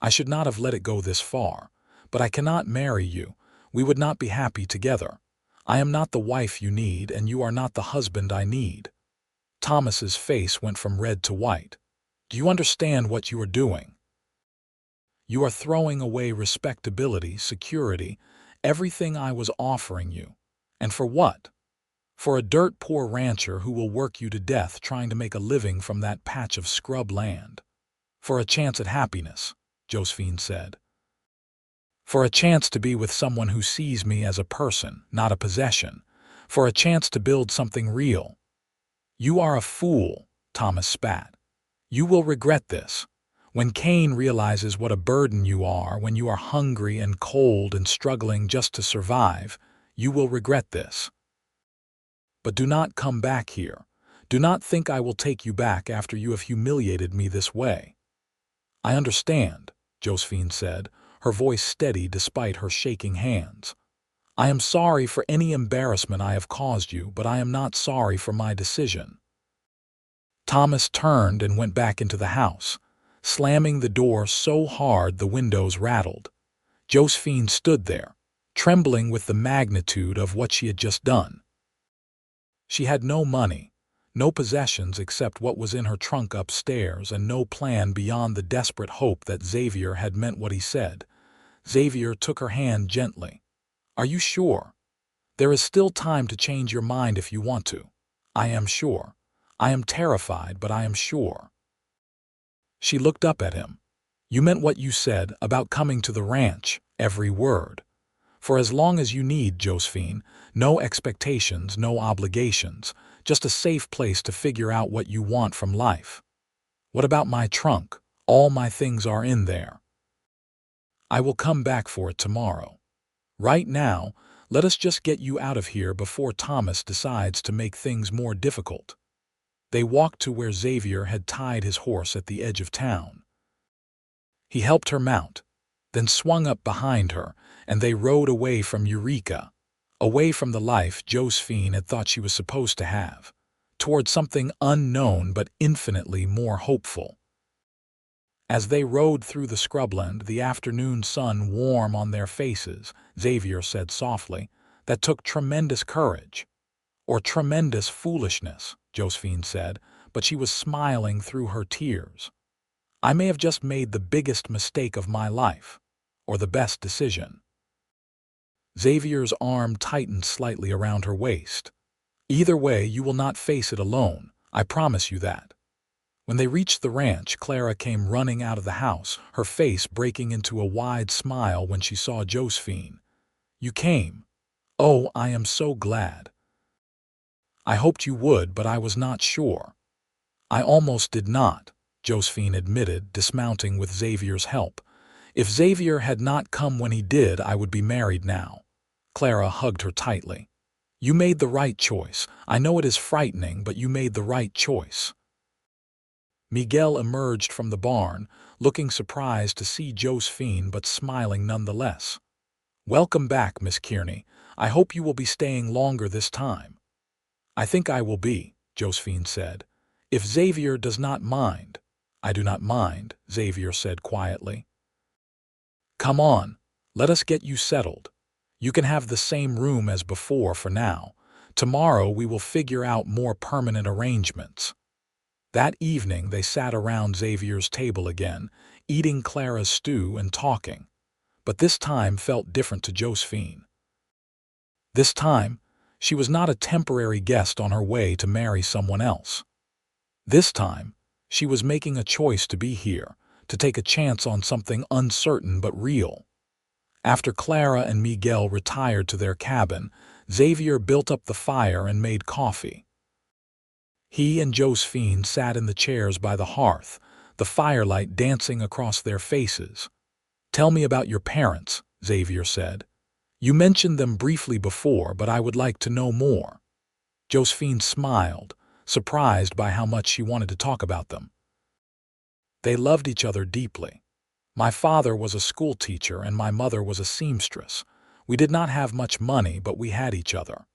I should not have let it go this far. But I cannot marry you. We would not be happy together. I am not the wife you need, and you are not the husband I need." Thomas's face went from red to white. "Do you understand what you are doing? You are throwing away respectability, security, everything I was offering you. And for what? For a dirt-poor rancher who will work you to death trying to make a living from that patch of scrub land. For a chance at happiness," Josephine said. "For a chance to be with someone who sees me as a person, not a possession. for a chance to build something real. You are a fool, Thomas spat. You will regret this. When Kane realizes what a burden you are when you are hungry and cold and struggling just to survive, you will regret this. But do not come back here. Do not think I will take you back after you have humiliated me this way. I understand, Josephine said, her voice steady despite her shaking hands. I am sorry for any embarrassment I have caused you, but I am not sorry for my decision. Thomas turned and went back into the house, slamming the door so hard the windows rattled. Josephine stood there, trembling with the magnitude of what she had just done. She had no money, no possessions except what was in her trunk upstairs, and no plan beyond the desperate hope that Xavier had meant what he said. Xavier took her hand gently. Are you sure? There is still time to change your mind if you want to. I am sure. I am terrified, but I am sure. She looked up at him. You meant what you said about coming to the ranch, every word. For as long as you need, Josephine, no expectations, no obligations, just a safe place to figure out what you want from life. What about my trunk? All my things are in there. I will come back for it tomorrow. Right now, let us just get you out of here before Thomas decides to make things more difficult. They walked to where Xavier had tied his horse at the edge of town. He helped her mount, then swung up behind her, and they rode away from Eureka, away from the life Josephine had thought she was supposed to have, toward something unknown but infinitely more hopeful. As they rode through the scrubland, the afternoon sun warm on their faces, Xavier said softly, that took tremendous courage. Or tremendous foolishness, Josephine said, but she was smiling through her tears. I may have just made the biggest mistake of my life, or the best decision. Xavier's arm tightened slightly around her waist. Either way, you will not face it alone, I promise you that. When they reached the ranch, Clara came running out of the house, her face breaking into a wide smile when she saw Josephine. You came. Oh, I am so glad. I hoped you would, but I was not sure. I almost did not, Josephine admitted, dismounting with Xavier's help. If Xavier had not come when he did, I would be married now. Clara hugged her tightly. You made the right choice. I know it is frightening, but you made the right choice. Miguel emerged from the barn, looking surprised to see Josephine but smiling nonetheless. Welcome back, Miss Kearney. I hope you will be staying longer this time. I think I will be, Josephine said. If Xavier does not mind. I do not mind, Xavier said quietly. Come on, let us get you settled. You can have the same room as before for now. Tomorrow we will figure out more permanent arrangements. That evening they sat around Xavier's table again, eating Clara's stew and talking. But this time felt different to Josephine. This time, she was not a temporary guest on her way to marry someone else. This time, she was making a choice to be here, to take a chance on something uncertain but real. After Clara and Miguel retired to their cabin, Xavier built up the fire and made coffee. He and Josephine sat in the chairs by the hearth, the firelight dancing across their faces. Tell me about your parents, Xavier said. You mentioned them briefly before, but I would like to know more. Josephine smiled, surprised by how much she wanted to talk about them. They loved each other deeply. My father was a school teacher and my mother was a seamstress. We did not have much money, but we had each other.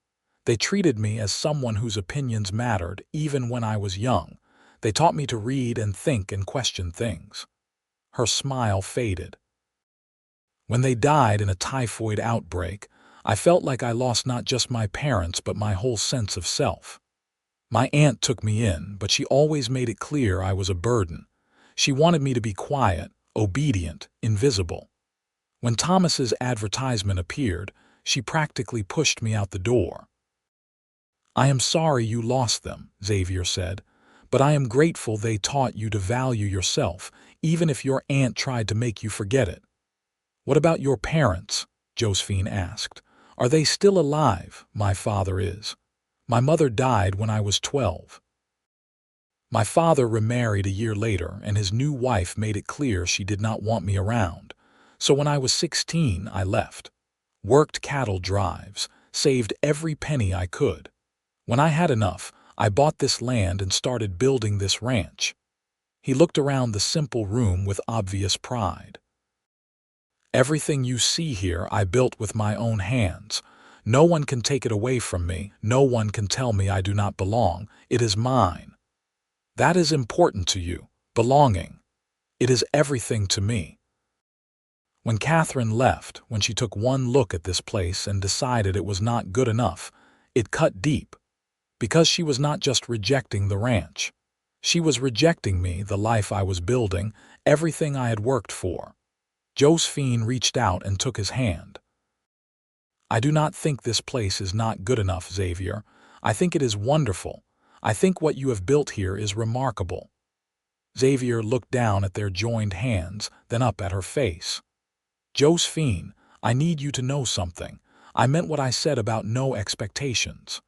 They treated me as someone whose opinions mattered even when I was young. They taught me to read and think and question things. Her smile faded. When they died in a typhoid outbreak, I felt like I lost not just my parents but my whole sense of self. My aunt took me in, but she always made it clear I was a burden. She wanted me to be quiet, obedient, invisible. When Thomas's advertisement appeared, she practically pushed me out the door. I am sorry you lost them, Xavier said, but I am grateful they taught you to value yourself, even if your aunt tried to make you forget it. What about your parents? Josephine asked. Are they still alive? My father is. My mother died when I was 12. My father remarried a year later, and his new wife made it clear she did not want me around. So when I was 16, I left. Worked cattle drives, saved every penny I could. When I had enough, I bought this land and started building this ranch. He looked around the simple room with obvious pride. Everything you see here I built with my own hands. No one can take it away from me. No one can tell me I do not belong. It is mine. That is important to you, belonging. It is everything to me. When Catherine left, when she took one look at this place and decided it was not good enough, it cut deep. Because she was not just rejecting the ranch. She was rejecting me, the life I was building, everything I had worked for. Josephine reached out and took his hand. I do not think this place is not good enough, Xavier. I think it is wonderful. I think what you have built here is remarkable. Xavier looked down at their joined hands, then up at her face. Josephine, I need you to know something. I meant what I said about no expectations.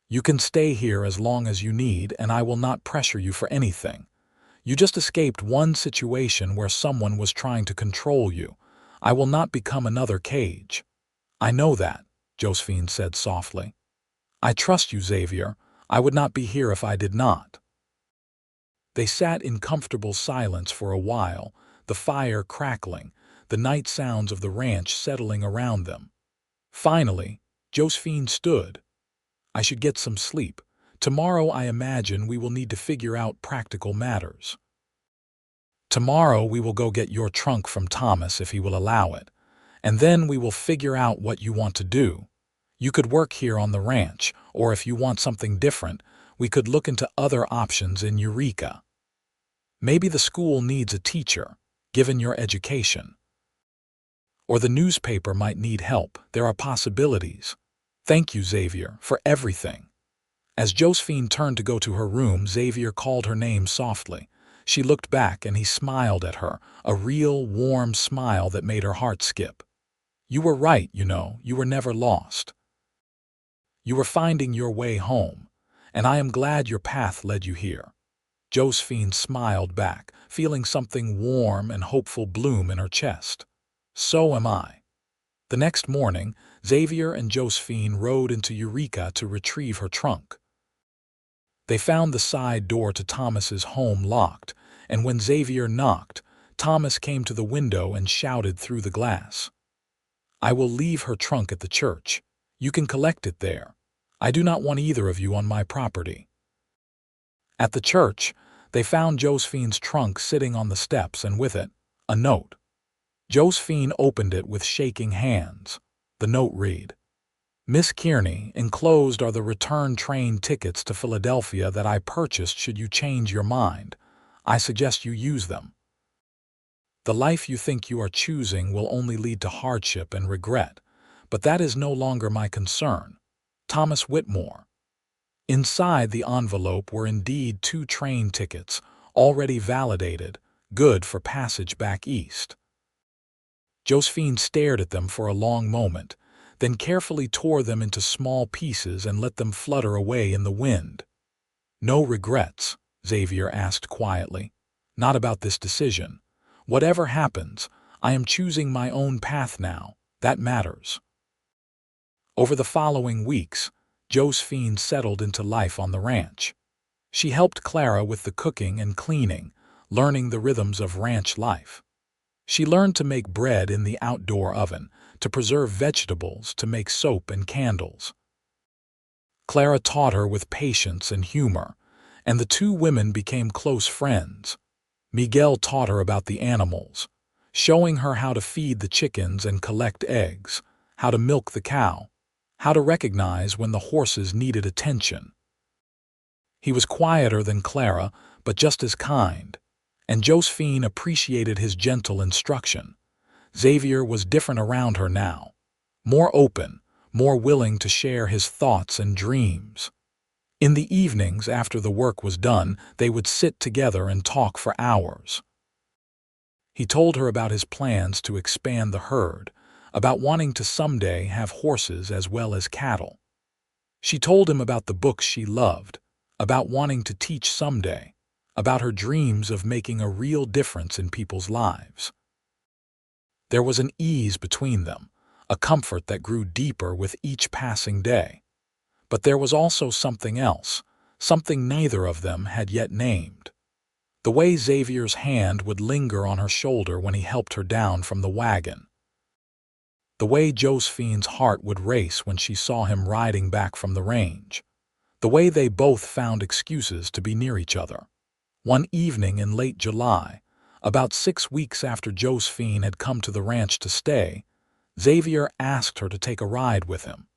You can stay here as long as you need, and I will not pressure you for anything. You just escaped one situation where someone was trying to control you. I will not become another cage. I know that, Josephine said softly. I trust you, Xavier. I would not be here if I did not. They sat in comfortable silence for a while, the fire crackling, the night sounds of the ranch settling around them. Finally, Josephine stood. I should get some sleep. Tomorrow I imagine we will need to figure out practical matters. Tomorrow we will go get your trunk from Thomas if he will allow it, and then we will figure out what you want to do. You could work here on the ranch, or if you want something different, we could look into other options in Eureka. Maybe the school needs a teacher, given your education. Or the newspaper might need help. There are possibilities. Thank you, Xavier, for everything. As Josephine turned to go to her room, Xavier called her name softly. She looked back and he smiled at her, a real, warm smile that made her heart skip. You were right, you were never lost. You were finding your way home, and I am glad your path led you here. Josephine smiled back, feeling something warm and hopeful bloom in her chest. So am I. The next morning, Xavier and Josephine rode into Eureka to retrieve her trunk. They found the side door to Thomas's home locked, and when Xavier knocked, Thomas came to the window and shouted through the glass. I will leave her trunk at the church. You can collect it there. I do not want either of you on my property. At the church, they found Josephine's trunk sitting on the steps and with it, a note. Josephine opened it with shaking hands. The note read, Miss Kearney, enclosed are the return train tickets to Philadelphia that I purchased should you change your mind. I suggest you use them. The life you think you are choosing will only lead to hardship and regret, but that is no longer my concern. Thomas Whitmore. Inside the envelope were indeed 2 train tickets, already validated, good for passage back east. Josephine stared at them for a long moment, then carefully tore them into small pieces and let them flutter away in the wind. No regrets, Xavier asked quietly. Not about this decision. Whatever happens, I am choosing my own path now. That matters. Over the following weeks, Josephine settled into life on the ranch. She helped Clara with the cooking and cleaning, learning the rhythms of ranch life. She learned to make bread in the outdoor oven, to preserve vegetables, to make soap and candles. Clara taught her with patience and humor, and the 2 women became close friends. Miguel taught her about the animals, showing her how to feed the chickens and collect eggs, how to milk the cow, how to recognize when the horses needed attention. He was quieter than Clara, but just as kind, and Josephine appreciated his gentle instruction. Xavier was different around her now, more open, more willing to share his thoughts and dreams. In the evenings after the work was done, they would sit together and talk for hours. He told her about his plans to expand the herd, about wanting to someday have horses as well as cattle. She told him about the books she loved, about wanting to teach someday, about her dreams of making a real difference in people's lives. There was an ease between them, a comfort that grew deeper with each passing day. But there was also something else, something neither of them had yet named. The way Xavier's hand would linger on her shoulder when he helped her down from the wagon. The way Josephine's heart would race when she saw him riding back from the range. The way they both found excuses to be near each other. One evening in late July, about 6 weeks after Josephine had come to the ranch to stay, Xavier asked her to take a ride with him.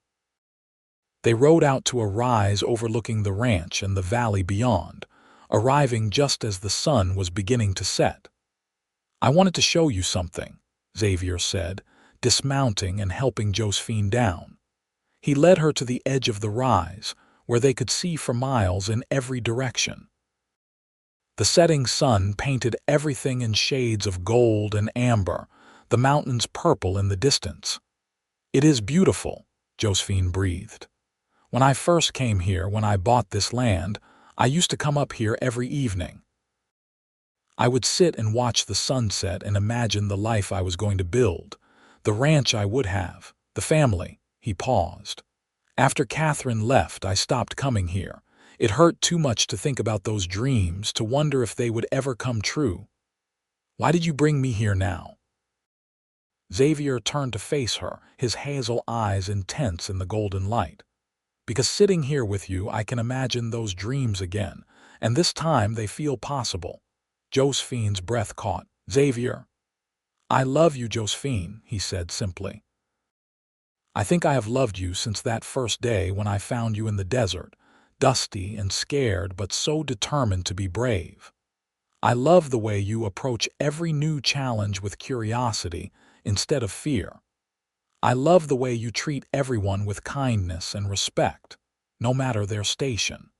They rode out to a rise overlooking the ranch and the valley beyond, arriving just as the sun was beginning to set. "I wanted to show you something," Xavier said, dismounting and helping Josephine down. He led her to the edge of the rise, where they could see for miles in every direction. The setting sun painted everything in shades of gold and amber, the mountains purple in the distance. "It is beautiful," Josephine breathed. "When I first came here, when I bought this land, I used to come up here every evening. I would sit and watch the sunset and imagine the life I was going to build, the ranch I would have, the family." He paused. "After Catherine left, I stopped coming here. It hurt too much to think about those dreams, to wonder if they would ever come true. Why did you bring me here now?" Xavier turned to face her, his hazel eyes intense in the golden light. "Because sitting here with you, I can imagine those dreams again, and this time they feel possible." Josephine's breath caught. "Xavier." "I love you, Josephine," he said simply. "I think I have loved you since that first day when I found you in the desert, dusty and scared but so determined to be brave. I love the way you approach every new challenge with curiosity instead of fear. I love the way you treat everyone with kindness and respect, no matter their station.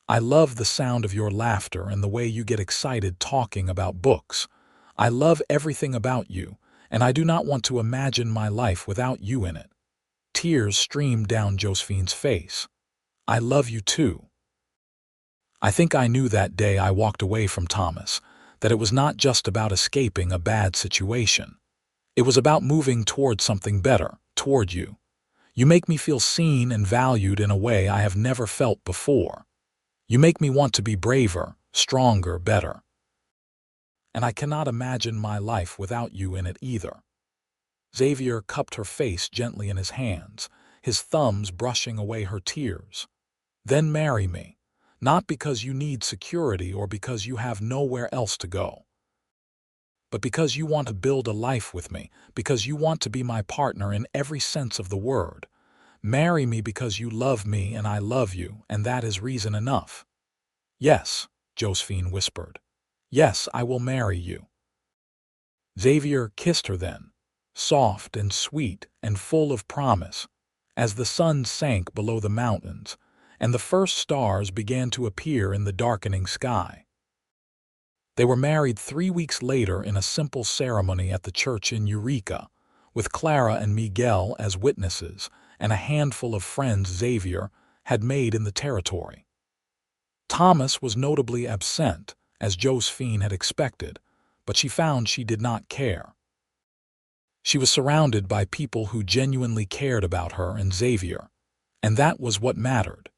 I love the sound of your laughter and the way you get excited talking about books. I love everything about you, and I do not want to imagine my life without you in it." Tears streamed down Josephine's face. "I love you too. I think I knew that day I walked away from Thomas, that it was not just about escaping a bad situation. It was about moving toward something better, toward you. You make me feel seen and valued in a way I have never felt before. You make me want to be braver, stronger, better. And I cannot imagine my life without you in it either." Xavier cupped her face gently in his hands, his thumbs brushing away her tears. "Then marry me, not because you need security or because you have nowhere else to go, but because you want to build a life with me, because you want to be my partner in every sense of the word. Marry me because you love me and I love you, and that is reason enough." "Yes," Josephine whispered. "Yes, I will marry you." Xavier kissed her then, soft and sweet and full of promise, as the sun sank below the mountains and the first stars began to appear in the darkening sky. They were married 3 weeks later in a simple ceremony at the church in Eureka, with Clara and Miguel as witnesses and a handful of friends Xavier had made in the territory. Thomas was notably absent, as Josephine had expected, but she found she did not care. She was surrounded by people who genuinely cared about her and Xavier, and that was what mattered.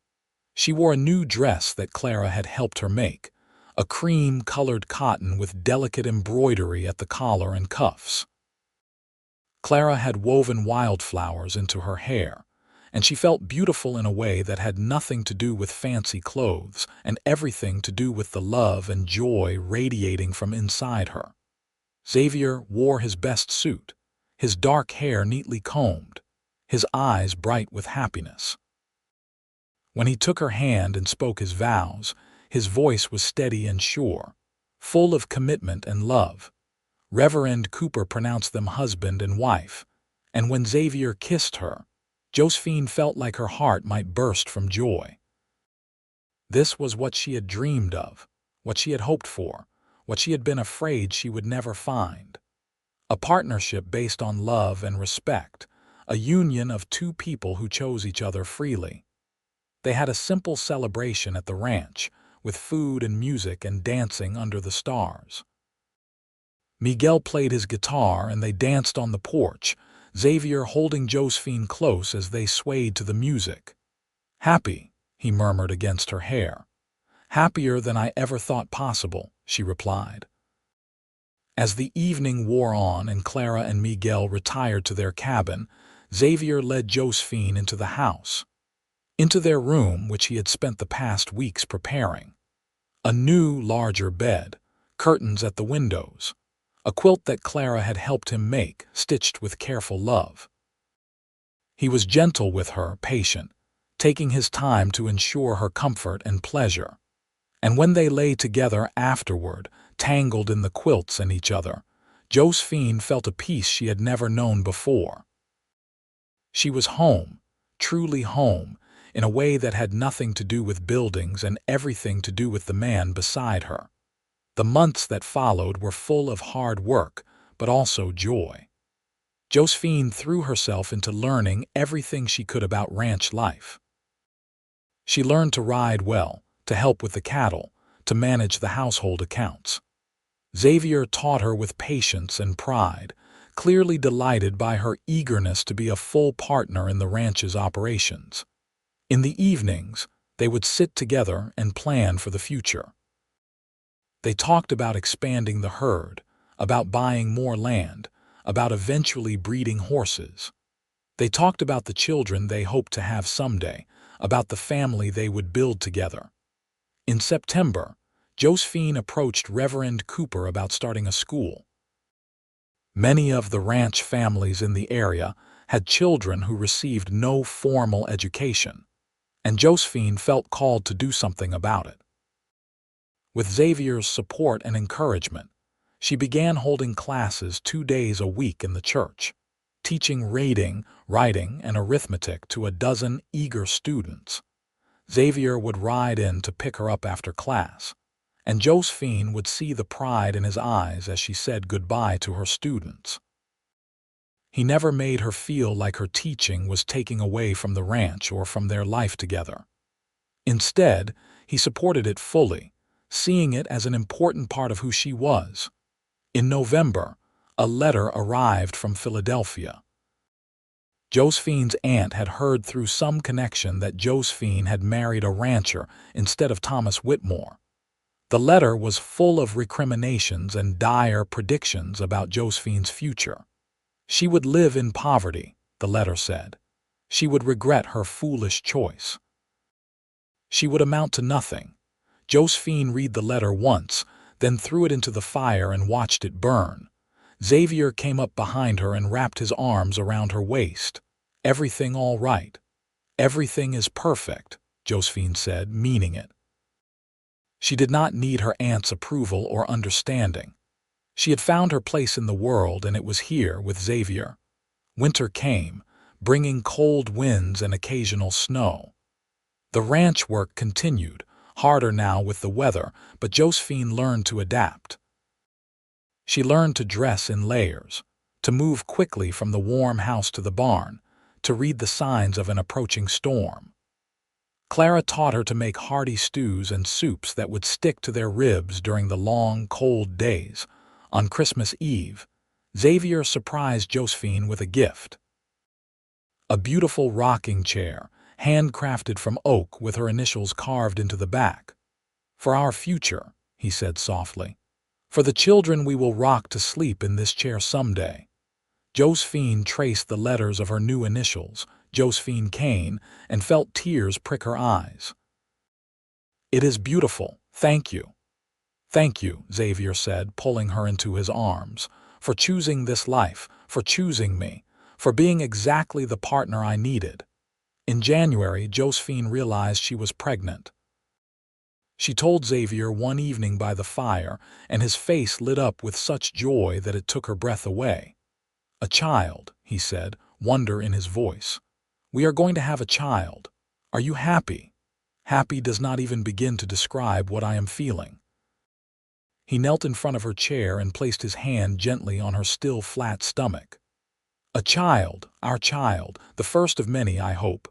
She wore a new dress that Clara had helped her make, a cream-colored cotton with delicate embroidery at the collar and cuffs. Clara had woven wildflowers into her hair, and she felt beautiful in a way that had nothing to do with fancy clothes and everything to do with the love and joy radiating from inside her. Xavier wore his best suit, his dark hair neatly combed, his eyes bright with happiness. When he took her hand and spoke his vows, his voice was steady and sure, full of commitment and love. Reverend Cooper pronounced them husband and wife, and when Xavier kissed her, Josephine felt like her heart might burst from joy. This was what she had dreamed of, what she had hoped for, what she had been afraid she would never find. A partnership based on love and respect, a union of two people who chose each other freely. They had a simple celebration at the ranch, with food and music and dancing under the stars. Miguel played his guitar and they danced on the porch, Xavier holding Josephine close as they swayed to the music. "Happy," he murmured against her hair. "Happier than I ever thought possible," she replied. As the evening wore on and Clara and Miguel retired to their cabin, Xavier led Josephine into the house, into their room which he had spent the past weeks preparing. A new, larger bed, curtains at the windows, a quilt that Clara had helped him make, stitched with careful love. He was gentle with her, patient, taking his time to ensure her comfort and pleasure. And when they lay together afterward, tangled in the quilts and each other, Josephine felt a peace she had never known before. She was home, truly home, in a way that had nothing to do with buildings and everything to do with the man beside her. The months that followed were full of hard work, but also joy. Josephine threw herself into learning everything she could about ranch life. She learned to ride well, to help with the cattle, to manage the household accounts. Xavier taught her with patience and pride, clearly delighted by her eagerness to be a full partner in the ranch's operations. In the evenings, they would sit together and plan for the future. They talked about expanding the herd, about buying more land, about eventually breeding horses. They talked about the children they hoped to have someday, about the family they would build together. In September, Josephine approached Reverend Cooper about starting a school. Many of the ranch families in the area had children who received no formal education, and Josephine felt called to do something about it. With Xavier's support and encouragement, she began holding classes 2 days a week in the church, teaching reading, writing, and arithmetic to a dozen eager students. Xavier would ride in to pick her up after class, and Josephine would see the pride in his eyes as she said goodbye to her students. He never made her feel like her teaching was taking away from the ranch or from their life together. Instead, he supported it fully, seeing it as an important part of who she was. In November, a letter arrived from Philadelphia. Josephine's aunt had heard through some connection that Josephine had married a rancher instead of Thomas Whitmore. The letter was full of recriminations and dire predictions about Josephine's future. She would live in poverty, the letter said. She would regret her foolish choice. She would amount to nothing. Josephine read the letter once, then threw it into the fire and watched it burn. Xavier came up behind her and wrapped his arms around her waist. "Everything all right. Everything is perfect," Josephine said, meaning it. She did not need her aunt's approval or understanding. She had found her place in the world, and it was here with Xavier. Winter came, bringing cold winds and occasional snow. The ranch work continued, harder now with the weather, but Josephine learned to adapt. She learned to dress in layers, to move quickly from the warm house to the barn, to read the signs of an approaching storm. Clara taught her to make hearty stews and soups that would stick to their ribs during the long, cold days. On Christmas Eve, Xavier surprised Josephine with a gift. A beautiful rocking chair, handcrafted from oak with her initials carved into the back. "For our future," he said softly. "For the children we will rock to sleep in this chair someday." Josephine traced the letters of her new initials, Josephine Kane, and felt tears prick her eyes. "It is beautiful, thank you." "Thank you," Xavier said, pulling her into his arms, "for choosing this life, for choosing me, for being exactly the partner I needed." In January, Josephine realized she was pregnant. She told Xavier one evening by the fire, and his face lit up with such joy that it took her breath away. "A child," he said, wonder in his voice. "We are going to have a child. Are you happy?" "Happy does not even begin to describe what I am feeling." He knelt in front of her chair and placed his hand gently on her still flat stomach. "A child, our child, the first of many, I hope."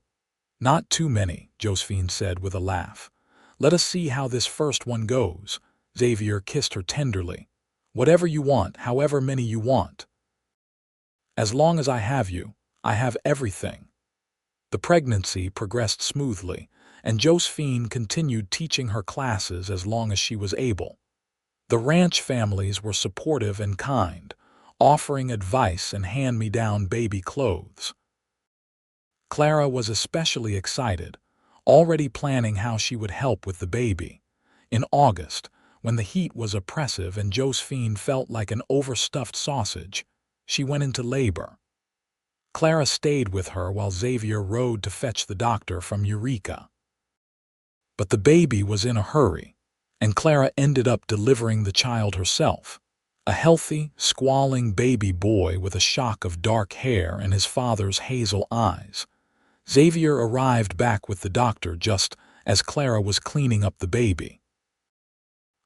"Not too many," Josephine said with a laugh. "Let us see how this first one goes." Xavier kissed her tenderly. "Whatever you want, however many you want. As long as I have you, I have everything." The pregnancy progressed smoothly, and Josephine continued teaching her classes as long as she was able. The ranch families were supportive and kind, offering advice and hand-me-down baby clothes. Clara was especially excited, already planning how she would help with the baby. In August, when the heat was oppressive and Josephine felt like an overstuffed sausage, she went into labor. Clara stayed with her while Xavier rode to fetch the doctor from Eureka. But the baby was in a hurry, and Clara ended up delivering the child herself. A healthy, squalling baby boy with a shock of dark hair and his father's hazel eyes. Xavier arrived back with the doctor just as Clara was cleaning up the baby.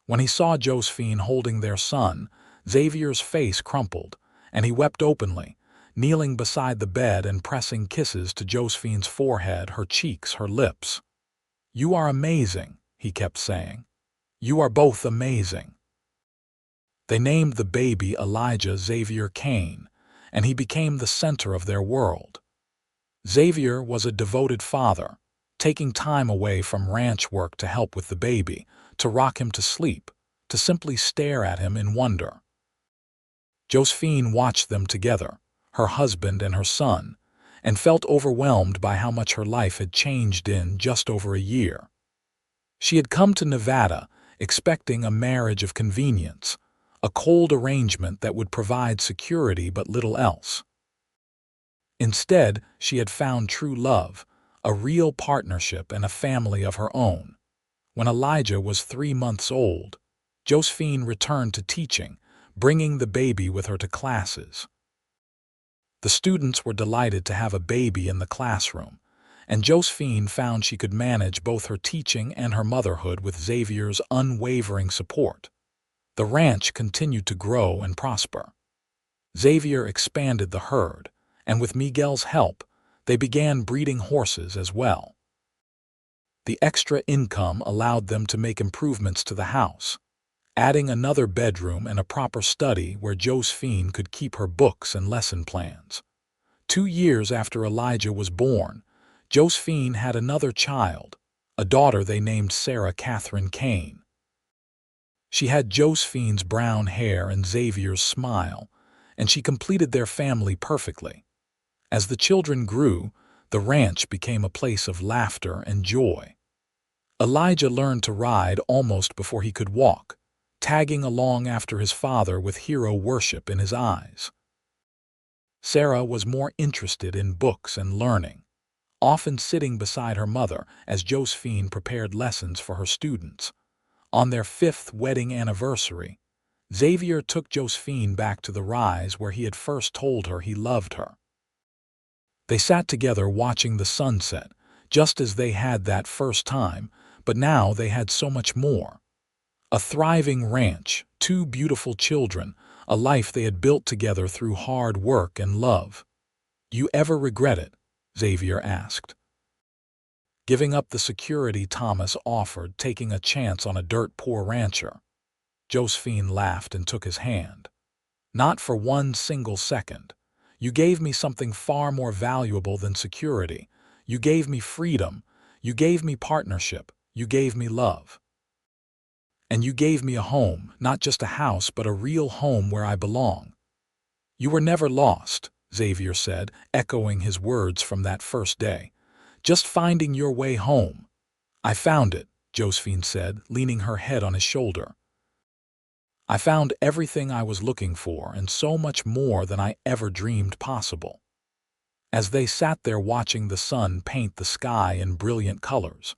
When he saw Josephine holding their son, Xavier's face crumpled, and he wept openly, kneeling beside the bed and pressing kisses to Josephine's forehead, her cheeks, her lips. "You are amazing," he kept saying. "You are both amazing." They named the baby Elijah Xavier Kane, and he became the center of their world. Xavier was a devoted father, taking time away from ranch work to help with the baby, to rock him to sleep, to simply stare at him in wonder. Josephine watched them together, her husband and her son, and felt overwhelmed by how much her life had changed in just over a year. She had come to Nevada expecting a marriage of convenience, a cold arrangement that would provide security but little else. Instead, she had found true love, a real partnership and a family of her own. When Elijah was 3 months old, Josephine returned to teaching, bringing the baby with her to classes. The students were delighted to have a baby in the classroom, and Josephine found she could manage both her teaching and her motherhood with Xavier's unwavering support. The ranch continued to grow and prosper. Xavier expanded the herd, and with Miguel's help, they began breeding horses as well. The extra income allowed them to make improvements to the house, adding another bedroom and a proper study where Josephine could keep her books and lesson plans. 2 years after Elijah was born, Josephine had another child, a daughter they named Sarah Catherine Kane. She had Josephine's brown hair and Xavier's smile, and she completed their family perfectly. As the children grew, the ranch became a place of laughter and joy. Elijah learned to ride almost before he could walk, tagging along after his father with hero worship in his eyes. Sarah was more interested in books and learning, often sitting beside her mother as Josephine prepared lessons for her students. On their 5th wedding anniversary, Xavier took Josephine back to the rise where he had first told her he loved her. They sat together watching the sunset, just as they had that first time, but now they had so much more. A thriving ranch, 2 beautiful children, a life they had built together through hard work and love. "You ever regret it?" Xavier asked. Giving up the security Thomas offered, taking a chance on a dirt-poor rancher. Josephine laughed and took his hand. "Not for one single second. You gave me something far more valuable than security. You gave me freedom. You gave me partnership. You gave me love. And you gave me a home, not just a house, but a real home where I belong." "You were never lost," Xavier said, echoing his words from that first day. "Just finding your way home." "I found it," Josephine said, leaning her head on his shoulder. "I found everything I was looking for and so much more than I ever dreamed possible." As they sat there watching the sun paint the sky in brilliant colors,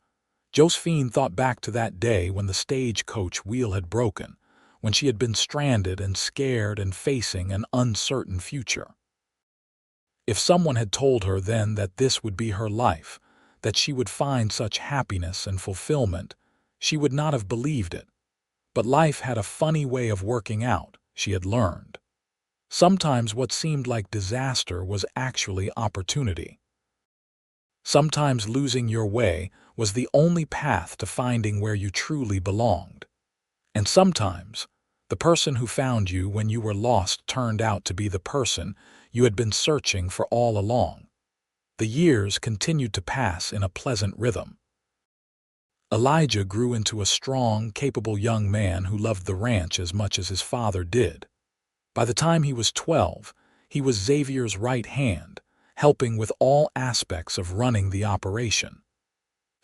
Josephine thought back to that day when the stagecoach wheel had broken, when she had been stranded and scared and facing an uncertain future. If someone had told her then that this would be her life, that she would find such happiness and fulfillment, she would not have believed it. But life had a funny way of working out, she had learned. Sometimes what seemed like disaster was actually opportunity. Sometimes losing your way was the only path to finding where you truly belonged. And sometimes, the person who found you when you were lost turned out to be the person you had been searching for all along. The years continued to pass in a pleasant rhythm. Elijah grew into a strong, capable young man who loved the ranch as much as his father did. By the time he was 12, he was Xavier's right hand, helping with all aspects of running the operation.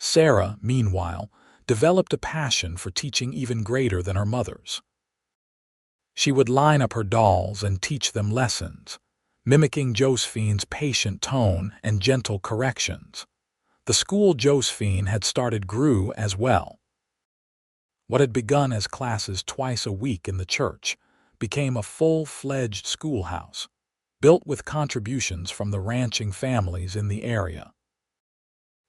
Sarah, meanwhile, developed a passion for teaching even greater than her mother's. She would line up her dolls and teach them lessons, mimicking Josephine's patient tone and gentle corrections. The school Josephine had started grew as well. What had begun as classes twice a week in the church became a full-fledged schoolhouse, built with contributions from the ranching families in the area.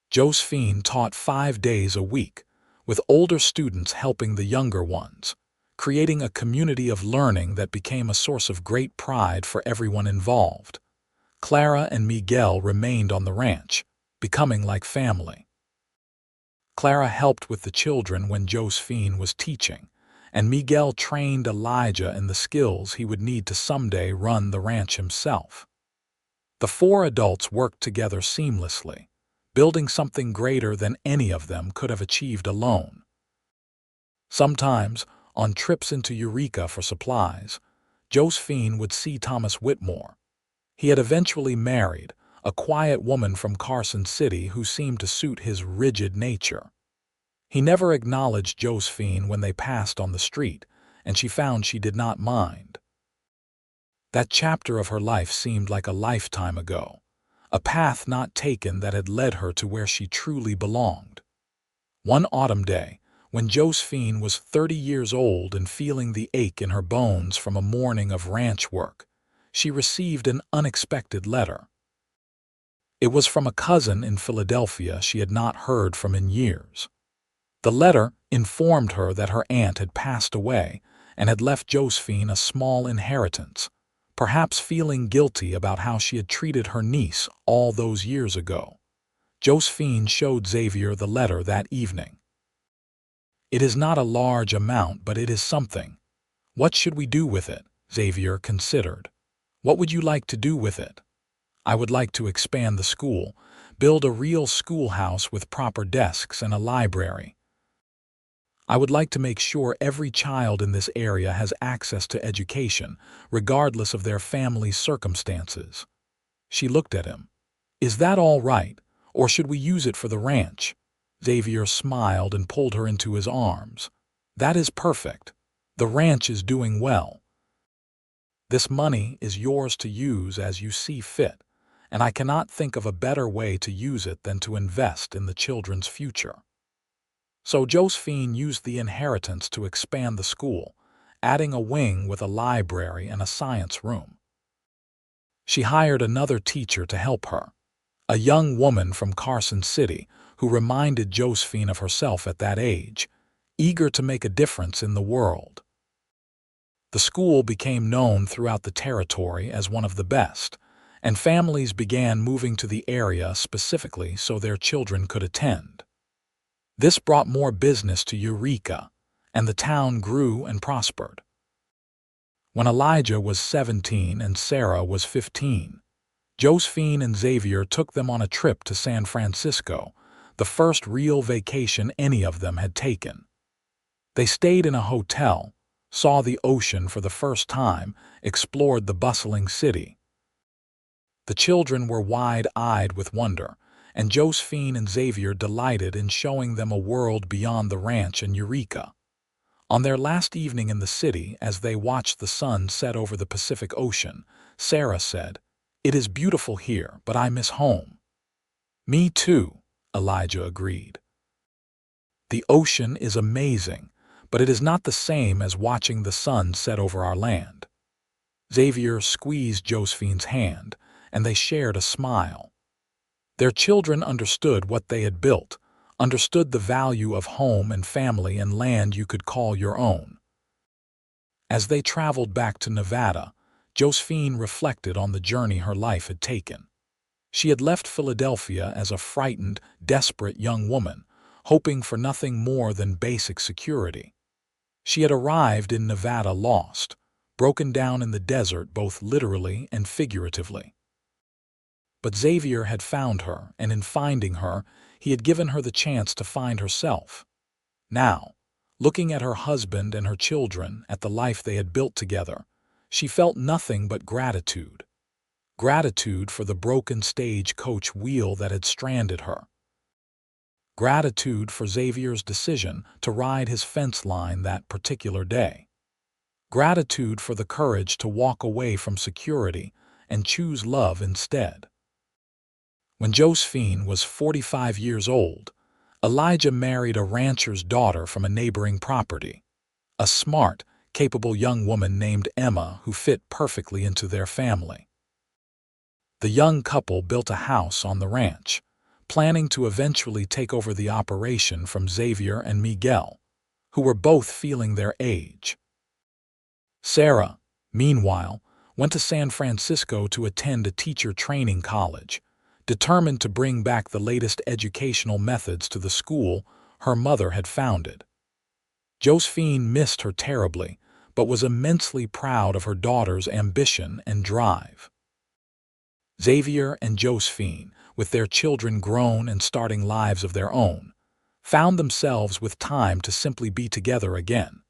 Josephine taught 5 days a week, with older students helping the younger ones, creating a community of learning that became a source of great pride for everyone involved. Clara and Miguel remained on the ranch, becoming like family. Clara helped with the children when Josephine was teaching, and Miguel trained Elijah in the skills he would need to someday run the ranch himself. The 4 adults worked together seamlessly, building something greater than any of them could have achieved alone. Sometimes, on trips into Eureka for supplies, Josephine would see Thomas Whitmore. He had eventually married a quiet woman from Carson City who seemed to suit his rigid nature. He never acknowledged Josephine when they passed on the street, and she found she did not mind. That chapter of her life seemed like a lifetime ago, a path not taken that had led her to where she truly belonged. One autumn day, when Josephine was 30 years old and feeling the ache in her bones from a morning of ranch work, she received an unexpected letter. It was from a cousin in Philadelphia she had not heard from in years. The letter informed her that her aunt had passed away and had left Josephine a small inheritance, perhaps feeling guilty about how she had treated her niece all those years ago. Josephine showed Xavier the letter that evening. "It is not a large amount, but it is something. What should we do with it?" Xavier considered. "What would you like to do with it?" "I would like to expand the school, build a real schoolhouse with proper desks and a library. I would like to make sure every child in this area has access to education, regardless of their family's circumstances." She looked at him. "Is that all right, or should we use it for the ranch?" Xavier smiled and pulled her into his arms. "That is perfect. The ranch is doing well. This money is yours to use as you see fit, and I cannot think of a better way to use it than to invest in the children's future." So Josephine used the inheritance to expand the school, adding a wing with a library and a science room. She hired another teacher to help her, a young woman from Carson City who reminded Josephine of herself at that age, eager to make a difference in the world. The school became known throughout the territory as one of the best, and families began moving to the area specifically so their children could attend. This brought more business to Eureka, and the town grew and prospered. When Elijah was 17 and Sarah was 15, Josephine and Xavier took them on a trip to San Francisco, the first real vacation any of them had taken. They stayed in a hotel, saw the ocean for the first time, explored the bustling city. The children were wide-eyed with wonder, and Josephine and Xavier delighted in showing them a world beyond the ranch and Eureka. On their last evening in the city, as they watched the sun set over the Pacific Ocean, Sarah said, "It is beautiful here, but I miss home." "Me too," Elijah agreed. "The ocean is amazing, but it is not the same as watching the sun set over our land." Xavier squeezed Josephine's hand, and they shared a smile. Their children understood what they had built, understood the value of home and family and land you could call your own. As they traveled back to Nevada, Josephine reflected on the journey her life had taken. She had left Philadelphia as a frightened, desperate young woman, hoping for nothing more than basic security. She had arrived in Nevada lost, broken down in the desert both literally and figuratively. But Xavier had found her, and in finding her, he had given her the chance to find herself. Now, looking at her husband and her children, at the life they had built together, she felt nothing but gratitude. Gratitude for the broken stagecoach wheel that had stranded her. Gratitude for Xavier's decision to ride his fence line that particular day. Gratitude for the courage to walk away from security and choose love instead. When Josephine was 45 years old, Elijah married a rancher's daughter from a neighboring property, a smart, capable young woman named Emma who fit perfectly into their family. The young couple built a house on the ranch, planning to eventually take over the operation from Xavier and Miguel, who were both feeling their age. Sarah, meanwhile, went to San Francisco to attend a teacher training college, determined to bring back the latest educational methods to the school her mother had founded. Josephine missed her terribly, but was immensely proud of her daughter's ambition and drive. Xavier and Josephine, with their children grown and starting lives of their own, found themselves with time to simply be together again,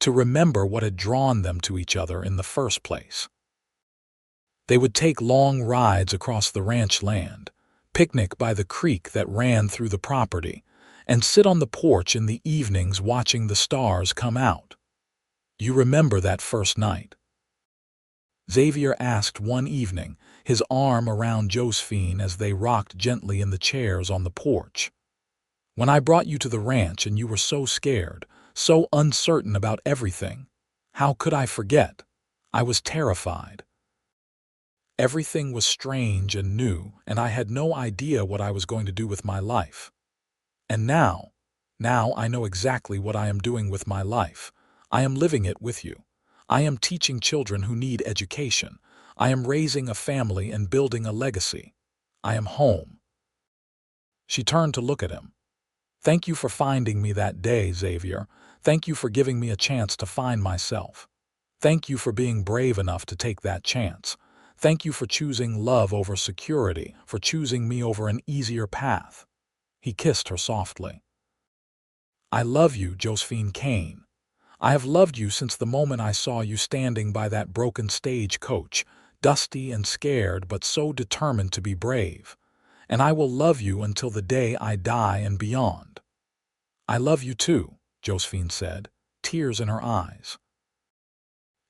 to remember what had drawn them to each other in the first place. They would take long rides across the ranch land, picnic by the creek that ran through the property, and sit on the porch in the evenings watching the stars come out. "You remember that first night?" Xavier asked one evening, his arm around Josephine as they rocked gently in the chairs on the porch. "When I brought you to the ranch and you were so scared, so uncertain about everything, how could I forget? I was terrified. Everything was strange and new, and I had no idea what I was going to do with my life. And now I know exactly what I am doing with my life. I am living it with you. I am teaching children who need education. I am raising a family and building a legacy. I am home." She turned to look at him. "Thank you for finding me that day, Xavier. Thank you for giving me a chance to find myself. Thank you for being brave enough to take that chance. Thank you for choosing love over security, for choosing me over an easier path." He kissed her softly. "I love you, Josephine Kane. I have loved you since the moment I saw you standing by that broken stagecoach, dusty and scared but so determined to be brave. And I will love you until the day I die and beyond." "I love you too," Josephine said, tears in her eyes.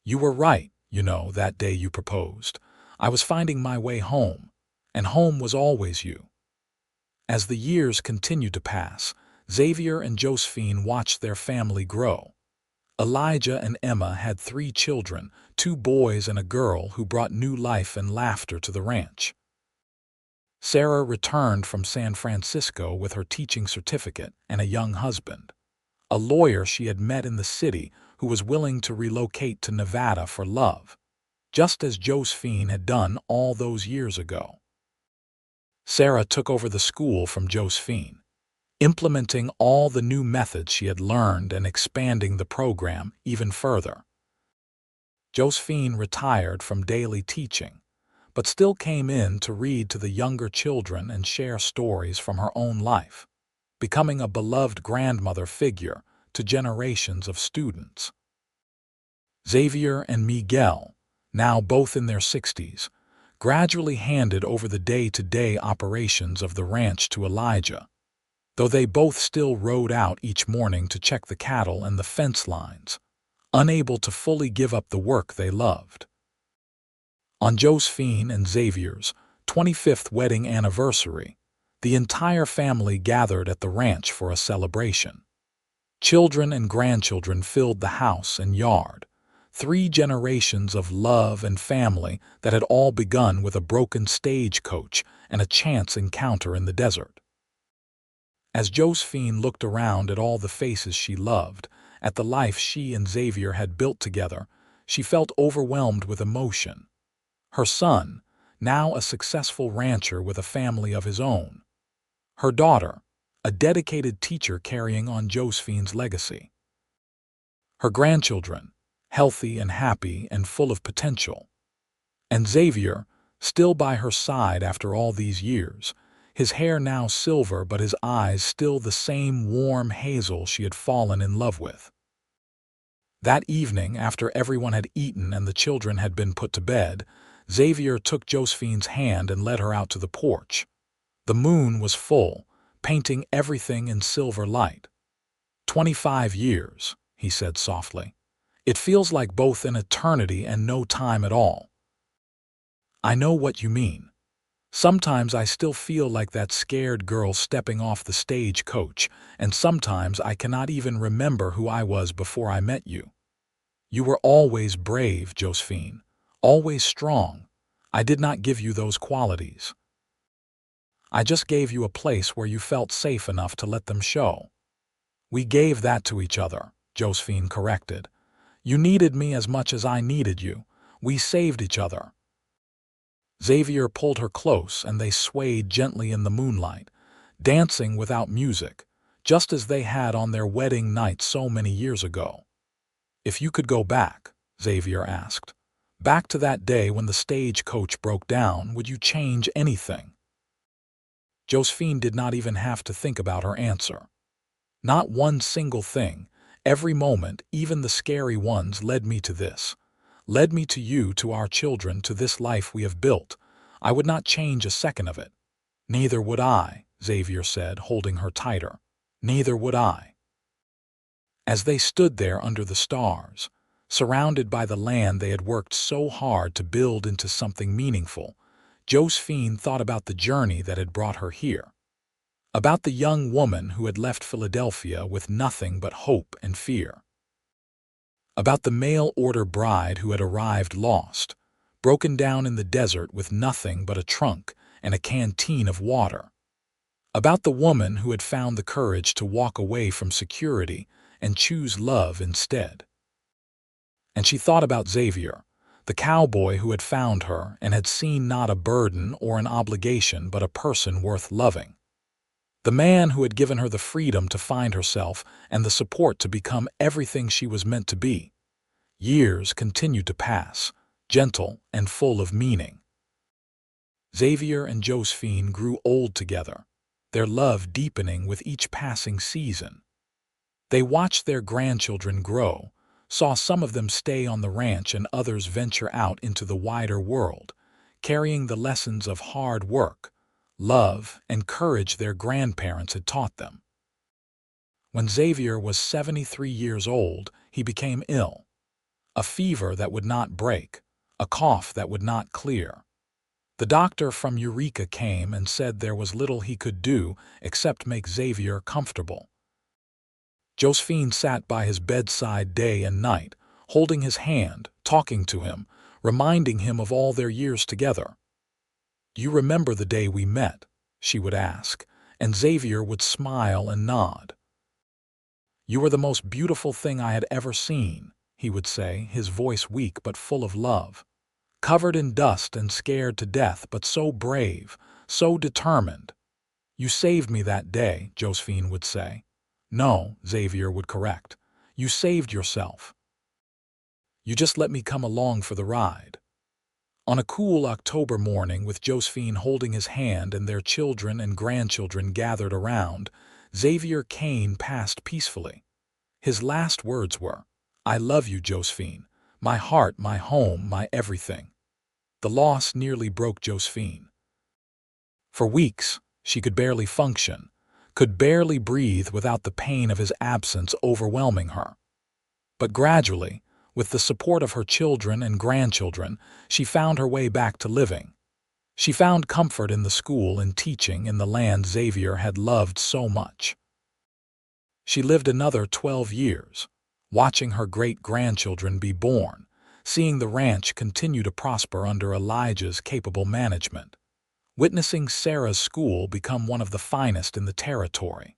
"You were right, that day you proposed. I was finding my way home, and home was always you." As the years continued to pass, Xavier and Josephine watched their family grow. Elijah and Emma had 3 children, 2 boys and a girl who brought new life and laughter to the ranch. Sarah returned from San Francisco with her teaching certificate and a young husband, a lawyer she had met in the city who was willing to relocate to Nevada for love, just as Josephine had done all those years ago. Sarah took over the school from Josephine, implementing all the new methods she had learned and expanding the program even further. Josephine retired from daily teaching, but still came in to read to the younger children and share stories from her own life, becoming a beloved grandmother figure to generations of students. Xavier and Miguel, now both in their 60s, gradually handed over the day-to-day operations of the ranch to Elijah, though they both still rode out each morning to check the cattle and the fence lines, unable to fully give up the work they loved. On Josephine and Xavier's 25th wedding anniversary, the entire family gathered at the ranch for a celebration. Children and grandchildren filled the house and yard, 3 generations of love and family that had all begun with a broken stagecoach and a chance encounter in the desert. As Josephine looked around at all the faces she loved, at the life she and Xavier had built together, she felt overwhelmed with emotion. Her son, now a successful rancher with a family of his own. Her daughter, a dedicated teacher carrying on Josephine's legacy. Her grandchildren, healthy and happy and full of potential. And Xavier, still by her side after all these years, his hair now silver but his eyes still the same warm hazel she had fallen in love with. That evening, after everyone had eaten and the children had been put to bed, Xavier took Josephine's hand and led her out to the porch. The moon was full, painting everything in silver light. 25 years, he said softly. It feels like both an eternity and no time at all. I know what you mean. Sometimes I still feel like that scared girl stepping off the stagecoach, and sometimes I cannot even remember who I was before I met you. You were always brave, Josephine, always strong. I did not give you those qualities. I just gave you a place where you felt safe enough to let them show. We gave that to each other, Josephine corrected. You needed me as much as I needed you. We saved each other. Xavier pulled her close and they swayed gently in the moonlight, dancing without music, just as they had on their wedding night so many years ago. If you could go back, Xavier asked, back to that day when the stagecoach broke down, would you change anything? Josephine did not even have to think about her answer. Not one single thing. Every moment, even the scary ones, led me to this. Led me to you, to our children, to this life we have built. I would not change a second of it. Neither would I, Xavier said, holding her tighter. Neither would I. As they stood there under the stars, surrounded by the land they had worked so hard to build into something meaningful, Josephine thought about the journey that had brought her here. About the young woman who had left Philadelphia with nothing but hope and fear. About the mail-order bride who had arrived lost, broken down in the desert with nothing but a trunk and a canteen of water. About the woman who had found the courage to walk away from security and choose love instead. And she thought about Xavier, the cowboy who had found her and had seen not a burden or an obligation but a person worth loving. The man who had given her the freedom to find herself and the support to become everything she was meant to be. Years continued to pass, gentle and full of meaning. Xavier and Josephine grew old together, their love deepening with each passing season. They watched their grandchildren grow, saw some of them stay on the ranch and others venture out into the wider world, carrying the lessons of hard work, love, and courage their grandparents had taught them. When Xavier was 73 years old, he became ill. A fever that would not break, a cough that would not clear. The doctor from Eureka came and said there was little he could do except make Xavier comfortable. Josephine sat by his bedside day and night, holding his hand, talking to him, reminding him of all their years together. "Do you remember the day we met?" she would ask, and Xavier would smile and nod. "You were the most beautiful thing I had ever seen," he would say, his voice weak but full of love. "Covered in dust and scared to death, but so brave, so determined." "You saved me that day," Josephine would say. "No," Xavier would correct. "You saved yourself. You just let me come along for the ride." On a cool October morning, with Josephine holding his hand and their children and grandchildren gathered around, Xavier Kane passed peacefully. His last words were, "I love you, Josephine, my heart, my home, my everything." The loss nearly broke Josephine. For weeks, she could barely function, could barely breathe without the pain of his absence overwhelming her. But gradually, with the support of her children and grandchildren, she found her way back to living. She found comfort in the school and teaching in the land Xavier had loved so much. She lived another 12 years, watching her great-grandchildren be born, seeing the ranch continue to prosper under Elijah's capable management, witnessing Sarah's school become one of the finest in the territory.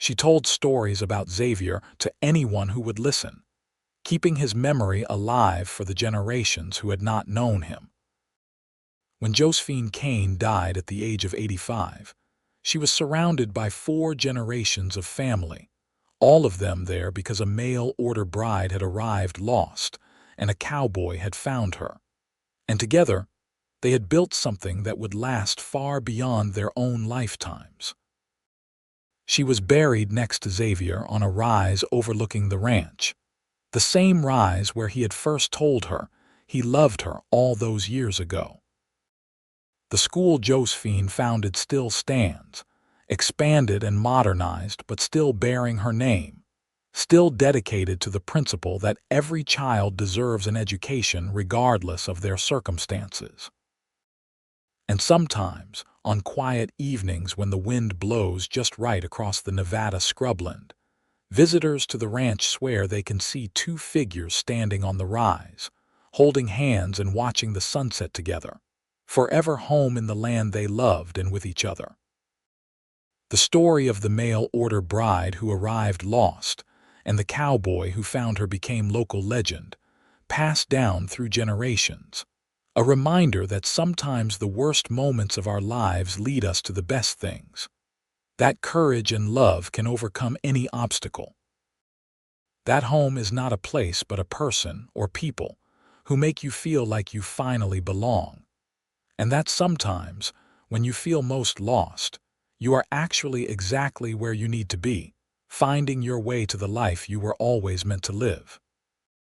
She told stories about Xavier to anyone who would listen, keeping his memory alive for the generations who had not known him. When Josephine Kane died at the age of 85, she was surrounded by 4 generations of family, all of them there because a mail-order bride had arrived lost and a cowboy had found her. And together, they had built something that would last far beyond their own lifetimes. She was buried next to Xavier on a rise overlooking the ranch, the same rise where he had first told her he loved her all those years ago. The school Josephine founded still stands, expanded and modernized but still bearing her name, still dedicated to the principle that every child deserves an education regardless of their circumstances. And sometimes, on quiet evenings when the wind blows just right across the Nevada scrubland, visitors to the ranch swear they can see 2 figures standing on the rise, holding hands and watching the sunset together, forever home in the land they loved and with each other. The story of the mail-order bride who arrived lost and the cowboy who found her became local legend, passed down through generations. A reminder that sometimes the worst moments of our lives lead us to the best things. That courage and love can overcome any obstacle. That home is not a place but a person or people who make you feel like you finally belong. And that sometimes, when you feel most lost, you are actually exactly where you need to be, finding your way to the life you were always meant to live.